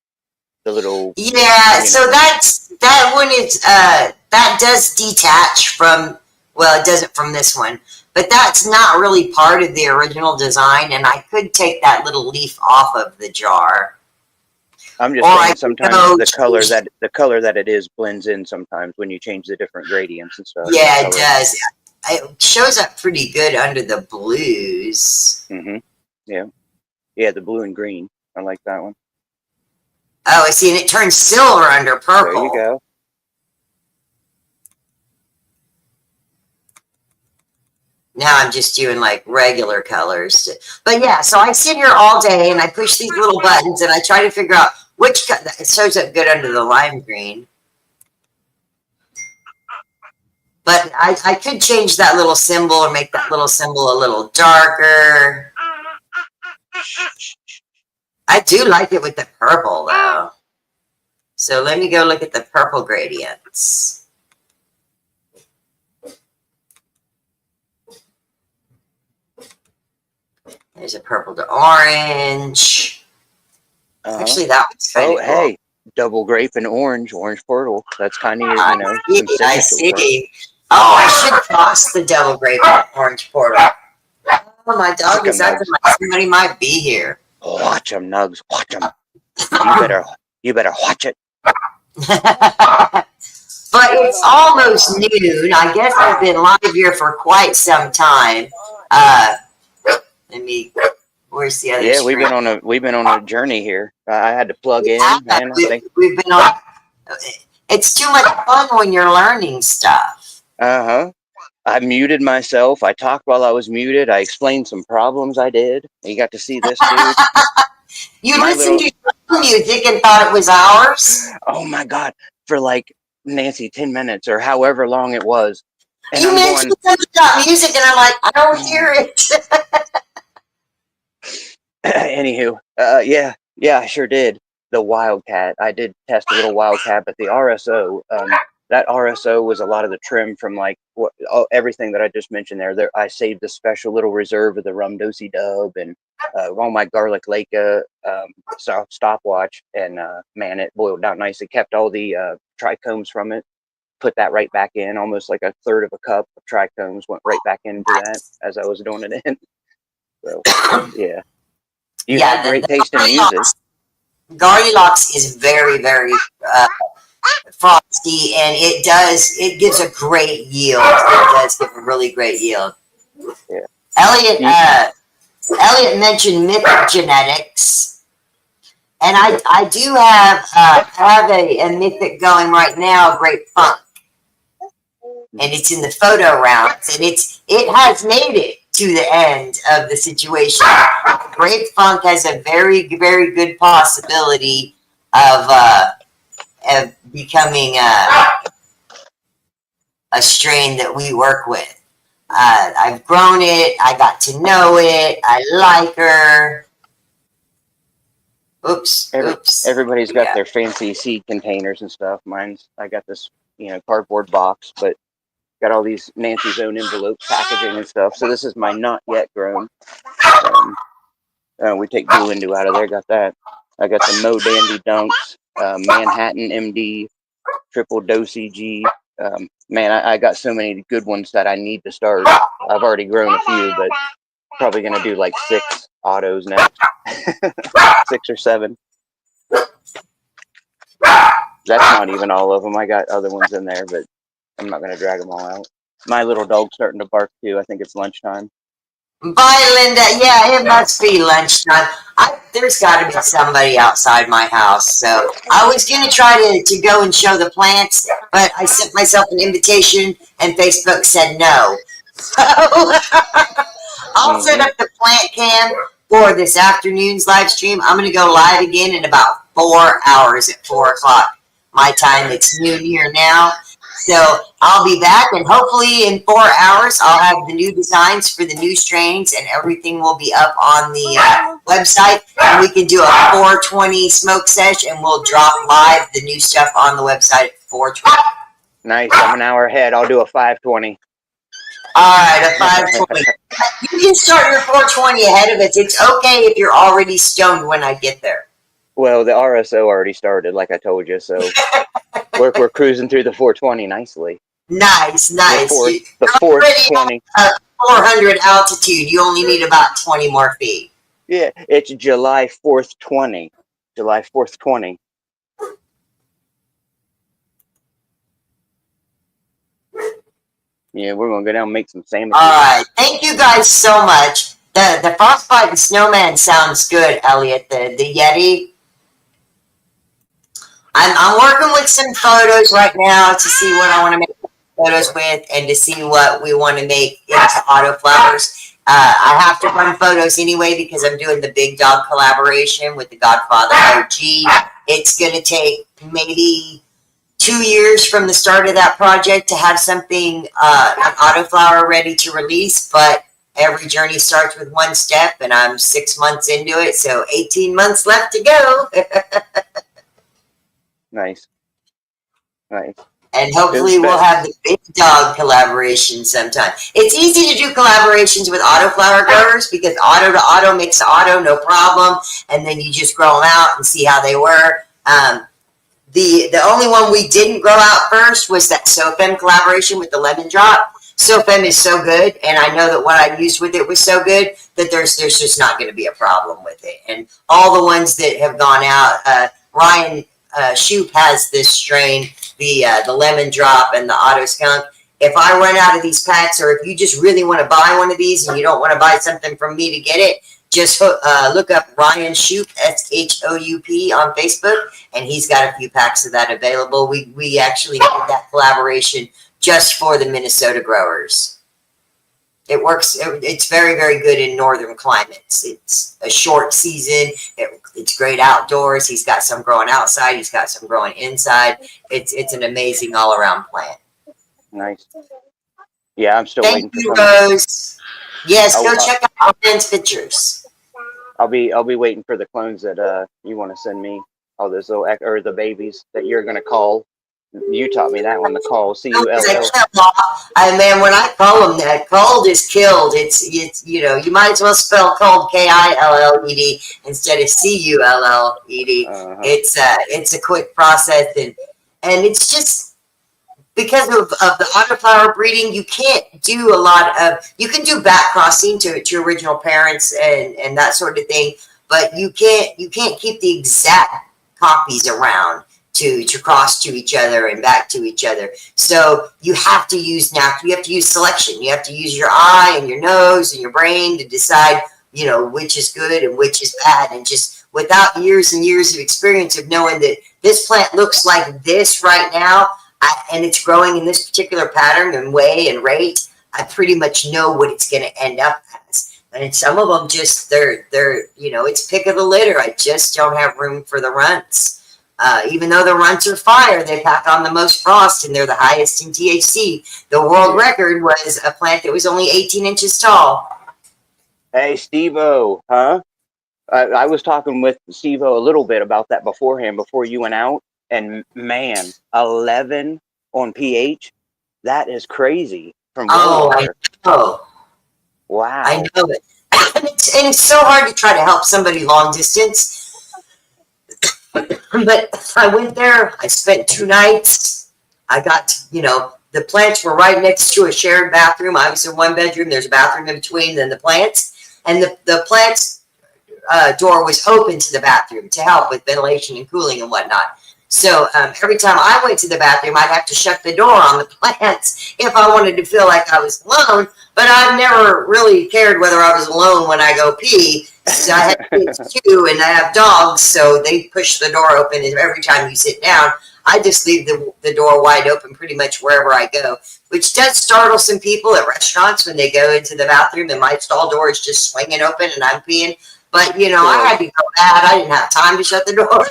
The little Yeah, so know. that one is that does detach from, well, it doesn't from this one, but that's not really part of the original design, and I could take that little leaf off of the jar. I'm just Or I saying could sometimes go the color that it is blends in sometimes when you change the different gradients and stuff. yeah, it does. It shows up pretty good under the blues. Yeah. Yeah, the blue and green. I like that one. Oh, I see, and it turns silver under purple. There you go. Now I'm just doing like regular colors. But yeah, so I sit here all day and I push these little buttons and I try to figure out which it shows up good under the lime green. But I could change that little symbol or make that little symbol a little darker. I do like it with the purple though. So let me go look at the purple gradients. There's a purple to orange. Actually, that one's kind of cool. Hey, double grape and orange portal. That's kind of your, I see. Oh, I should cross the double grape and orange portal. Oh, my dog is acting like somebody might be here. Watch them, Nugs. Watch them. You better watch it. But it's almost noon. I guess I've been live here for quite some time. Where's the other? Yeah, screen? we've been on a journey here. I had to plug in, man. We've been on. It's too much fun when you're learning stuff. I muted myself. I talked while I was muted. I explained some problems I did. You got to see this, dude. You listened to your music and thought it was ours? Oh my God. For like, Nancy, 10 minutes or however long it was. And you mentioned something about music and I'm like, I don't hear it. Anywho, yeah, I sure did. The Wildcat. I did test a little Wildcat, but the RSO, that RSO was a lot of the trim from like everything that I just mentioned there. I saved the special little reserve of the Rum Dosey Dub and all my Garlic Lake stopwatch. And man, it boiled down nice. It kept all the trichomes from it. Put that right back in, almost like a third of a cup of trichomes went right back into that as I was doing it in. So, yeah. You have great taste in music. Goldilocks is very, very frosty, and it gives a great yield. It does give a really great yield. Yeah. Elliot mentioned Mythic Genetics, and I do have a Mythic going right now, Great Funk, and it's in the photo rounds, and it has made it to the end of the situation. Great Funk has a very, very good possibility of becoming a strain that we work with. I've grown it. I got to know it. I like her. Oops. Everybody's got their fancy seed containers and stuff. I got this, cardboard box, but got all these Nancy's own envelope packaging and stuff. So this is my not yet grown. We take Blue Indu out of there. Got that. I got the Mo Dandy Dunks, Manhattan MD, Triple Dosey G. Man, I got so many good ones that I need to start. I've already grown a few, but probably gonna do like 6 autos next. 6 or 7. That's not even all of them. I got other ones in there, but I'm not going to drag them all out. My little dog's starting to bark too. I think it's lunchtime. Bye, Linda. Yeah, it must be lunchtime. There's got to be somebody outside my house. So I was going to try to go and show the plants, but I sent myself an invitation and Facebook said no. So I'll set up the plant cam for this afternoon's live stream. I'm going to go live again in about 4 hours at 4 o'clock my time. It's noon here now. So I'll be back, and hopefully in 4 hours I'll have the new designs for the new strains, and everything will be up on the website. And we can do a 420 smoke sesh, and we'll drop live the new stuff on the website at 420. Nice. I'm an hour ahead. I'll do a 520. All right, a 520. You can start your 420 ahead of us. It's okay if you're already stoned when I get there. Well, the RSO already started, like I told you, so we're cruising through the 420 nicely. Nice. The 420. 400 altitude. You only need about 20 more feet. Yeah, it's July 4th, 20. July 4th, 20. Yeah, we're going to go down and make some sandwiches. All right. Thank you guys so much. The Frostbite and Snowman sounds good, Elliot. The Yeti. I'm working with some photos right now to see what I want to make photos with and to see what we want to make into autoflowers. I have to run photos anyway because I'm doing the Big Dog collaboration with the Godfather OG. It's going to take maybe 2 years from the start of that project to have something, an autoflower ready to release, but every journey starts with one step, and I'm 6 months into it, so 18 months left to go. Nice. And hopefully we'll have the Big Dog collaboration sometime. It's easy to do collaborations with autoflower growers because auto to auto makes auto, no problem, and then you just grow them out and see how they were. The only one we didn't grow out first was that SoFem collaboration with the lemon drop. SoFem is so good, and I know that what I used with it was so good that there's just not going to be a problem with it. And all the ones that have gone out, Ryan Shoup has this strain, the lemon drop and the auto skunk. If I run out of these packs, or if you just really want to buy one of these and you don't want to buy something from me to get it, just look up Ryan Shoup, SHOUP on Facebook, and he's got a few packs of that available. We actually did that collaboration just for the Minnesota growers. It works. It's very, very good in northern climates. It's a short season. It's great outdoors. He's got some growing outside. He's got some growing inside. It's an amazing all-around plant. Nice. Yeah, I'm still waiting for some. Thank you, Rose. Yes, go check out Ryan's pictures. I'll be waiting for the clones that you want to send me. All those little or the babies that you're gonna call. You taught me that one, the call. CULL. Man, when I call them that, cold is killed. It's you might as well spell cold KILLED instead of CULLED. It's a quick process, and it's just because of the autoflower breeding, you can't do a lot of. You can do back crossing to your original parents and that sort of thing, but you can't keep the exact copies around to cross to each other and back to each other. So you have to use selection. You have to use your eye and your nose and your brain to decide, which is good and which is bad. And just without years and years of experience of knowing that this plant looks like this right now, and it's growing in this particular pattern and way and rate, I pretty much know what it's going to end up as. And some of them just, they're it's pick of the litter. I just don't have room for the runts. Even though the runts are fire, they pack on the most frost, and they're the highest in THC. The world record was a plant that was only 18 inches tall. Hey, Steve-O, huh? I was talking with Steve-O a little bit about that beforehand, before you went out, and man, 11 on pH, that is crazy. From I know. Wow. I know it. And it's so hard to try to help somebody long distance. But I went there, I spent 2 nights. I got, the plants were right next to a shared bathroom. I was in one bedroom, there's a bathroom in between, then the plants. And the plants door was open to the bathroom to help with ventilation and cooling and whatnot. So every time I went to the bathroom, I'd have to shut the door on the plants if I wanted to feel like I was alone. But I've never really cared whether I was alone when I go pee. So I have kids too, and I have dogs, so they push the door open every time you sit down. I just leave the door wide open pretty much wherever I go, which does startle some people at restaurants when they go into the bathroom and my stall door is just swinging open and I'm peeing. But, you know, I had to go bad. I didn't have time to shut the door.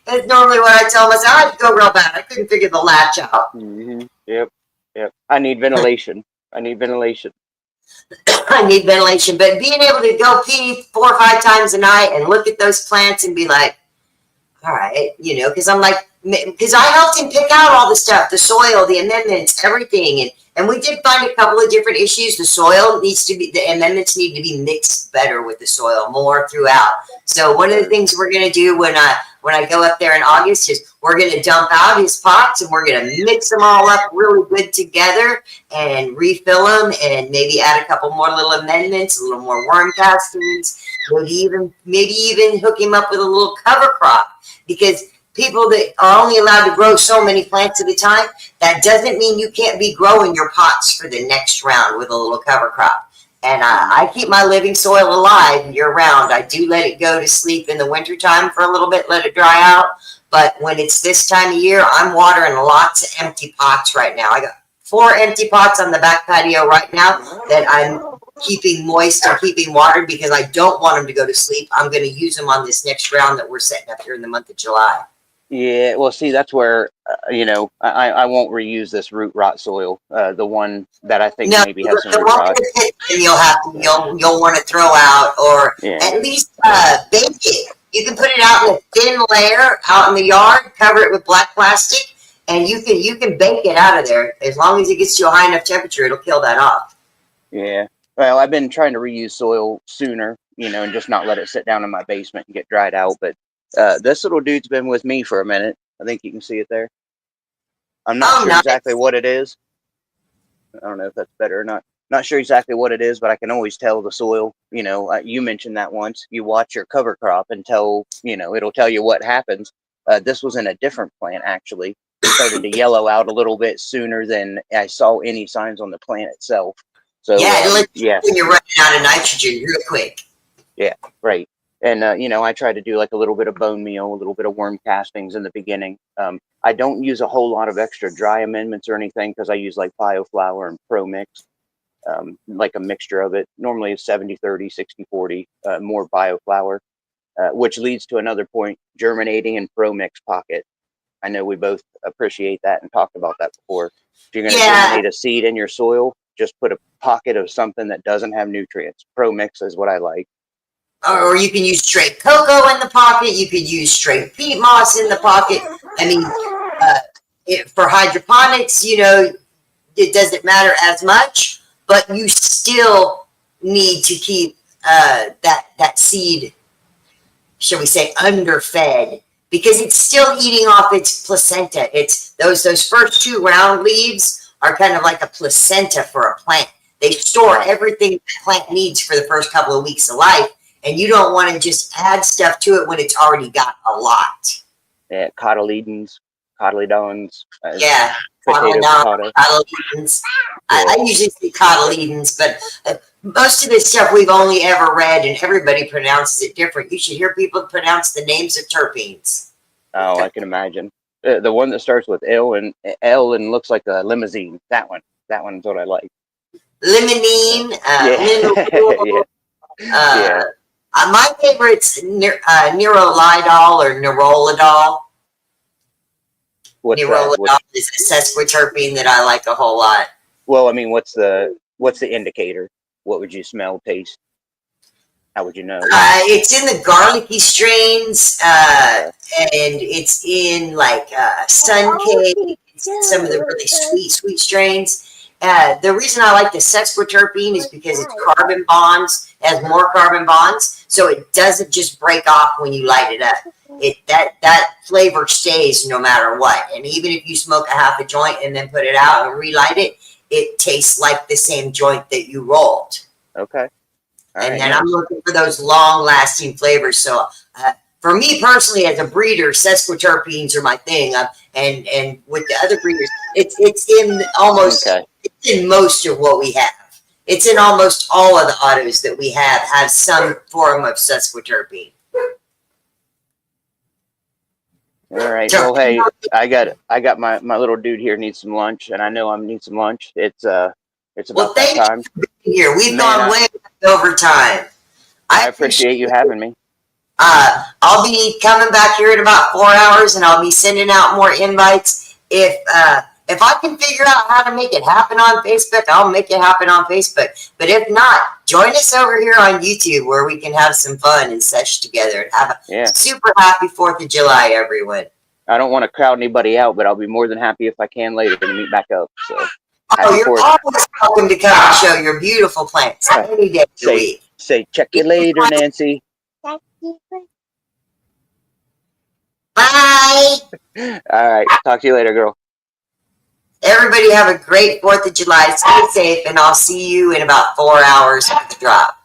That's normally what I tell myself. I had to go real bad. I couldn't figure the latch out. Mm-hmm. Yep. I need ventilation. I need ventilation. I need ventilation. But being able to go pee 4 or 5 times a night and look at those plants and be like, all right, you know, because I'm like, because I helped him pick out all the stuff, the soil, the amendments, everything. And we did find a couple of different issues. The soil needs to be, the amendments need to be mixed better with the soil more throughout. So one of the things we're going to do when I go up there in August is we're going to dump out his pots and we're going to mix them all up really good together and refill them and maybe add a couple more little amendments, a little more worm castings, maybe even hook him up with a little cover crop, because people that are only allowed to grow so many plants at a time, that doesn't mean you can't be growing your pots for the next round with a little cover crop. And I keep my living soil alive year round. I do let it go to sleep in the wintertime for a little bit, let it dry out. But when it's this time of year, I'm watering lots of empty pots right now. I got 4 empty pots on the back patio right now that I'm keeping moist and keeping watered because I don't want them to go to sleep. I'm going to use them on this next round that we're setting up here in the month of July. Yeah, well, see, that's where you know, I won't reuse this root rot soil. The one that I think maybe has some the root one rot. you'll want to throw out, or Yeah. at least bake it. You can put it out in a thin layer out in the yard, cover it with black plastic, and you can bake it out of there. As long as it gets to a high enough temperature, it'll kill that off. Yeah. Well, I've been trying to reuse soil sooner, you know, and just not let it sit down in my basement and get dried out. But this little dude's been with me for a minute. I think you can see it there. I'm not sure exactly what it is. I don't know if that's better or not. Not sure exactly what it is, but I can always tell the soil. You know, you mentioned that once. You watch your cover crop and you know, it'll tell you what happens. This was in a different plant, actually. It started to yellow out a little bit sooner than I saw any signs on the plant itself. So, yeah, when you're running out of nitrogen real quick. Yeah, right. And, you know, I try to do like a little bit of bone meal, a little bit of worm castings in the beginning. I don't use a whole lot of extra dry amendments or anything because I use like bioflower and pro mix, like a mixture of it. Normally it's 70-30, 60-40, more bioflower, which leads to another point, germinating and pro mix pocket. I know we both appreciate that and talked about that before. If you're going to germinate a seed in your soil, just put a pocket of something that doesn't have nutrients. Pro mix is what I like. Or you can use straight cocoa in the pocket. You could use straight peat moss in the pocket. I mean, for hydroponics, you know, it doesn't matter as much, but you still need to keep that seed, shall we say, underfed, because it's still eating off its placenta. It's those first 2 round leaves are kind of like a placenta for a plant. They store everything the plant needs for the first couple of weeks of life. And you don't want to just add stuff to it when it's already got a lot. Yeah, cotyledons. Yeah, cotyledons. I usually say cotyledons, but most of this stuff we've only ever read, and everybody pronounces it different. You should hear people pronounce the names of terpenes. Oh, I can imagine. The one that starts with L and looks like a limousine. That one's what I like. Limonene. Yeah. My favorite's nerolidol or nerolidol. Nerolidol is a sesquiterpene that I like a whole lot. Well, I mean, what's the indicator? What would you smell, taste? How would you know? It's in the garlicky strains, and it's in like sun cake. It's in some of the really sweet strains. The reason I like the sesquiterpene is because it's carbon bonds, has more carbon bonds, so it doesn't just break off when you light it up. That flavor stays no matter what. And even if you smoke a half a joint and then put it out and relight it, it tastes like the same joint that you rolled. Okay. And then I'm looking for those long-lasting flavors. So for me personally, as a breeder, sesquiterpenes are my thing. And with the other breeders, it's in almost Okay. it's in most of what we have. It's in almost all of the autos that we have some form of sesquiterpene. All right. So, Well, hey, I got my little dude here needs some lunch, and I know I need some lunch. It's about that thank time. you for being here. We've Man, gone way over time. I appreciate you having me. I'll be coming back here in about 4 hours, and I'll be sending out more invites. If I can figure out how to make it happen on Facebook, I'll make it happen on Facebook. But if not, join us over here on YouTube where we can have some fun and sesh together and have a super happy 4th of July, everyone. I don't want to crowd anybody out, but I'll be more than happy if I can later to meet back up. So, you're always welcome to come and show your beautiful plants any day of the week. Say, check you later, Nancy. Bye. All right. Talk to you later, girl. Everybody have a great 4th of July. Stay safe, and I'll see you in about 4 hours for the drop.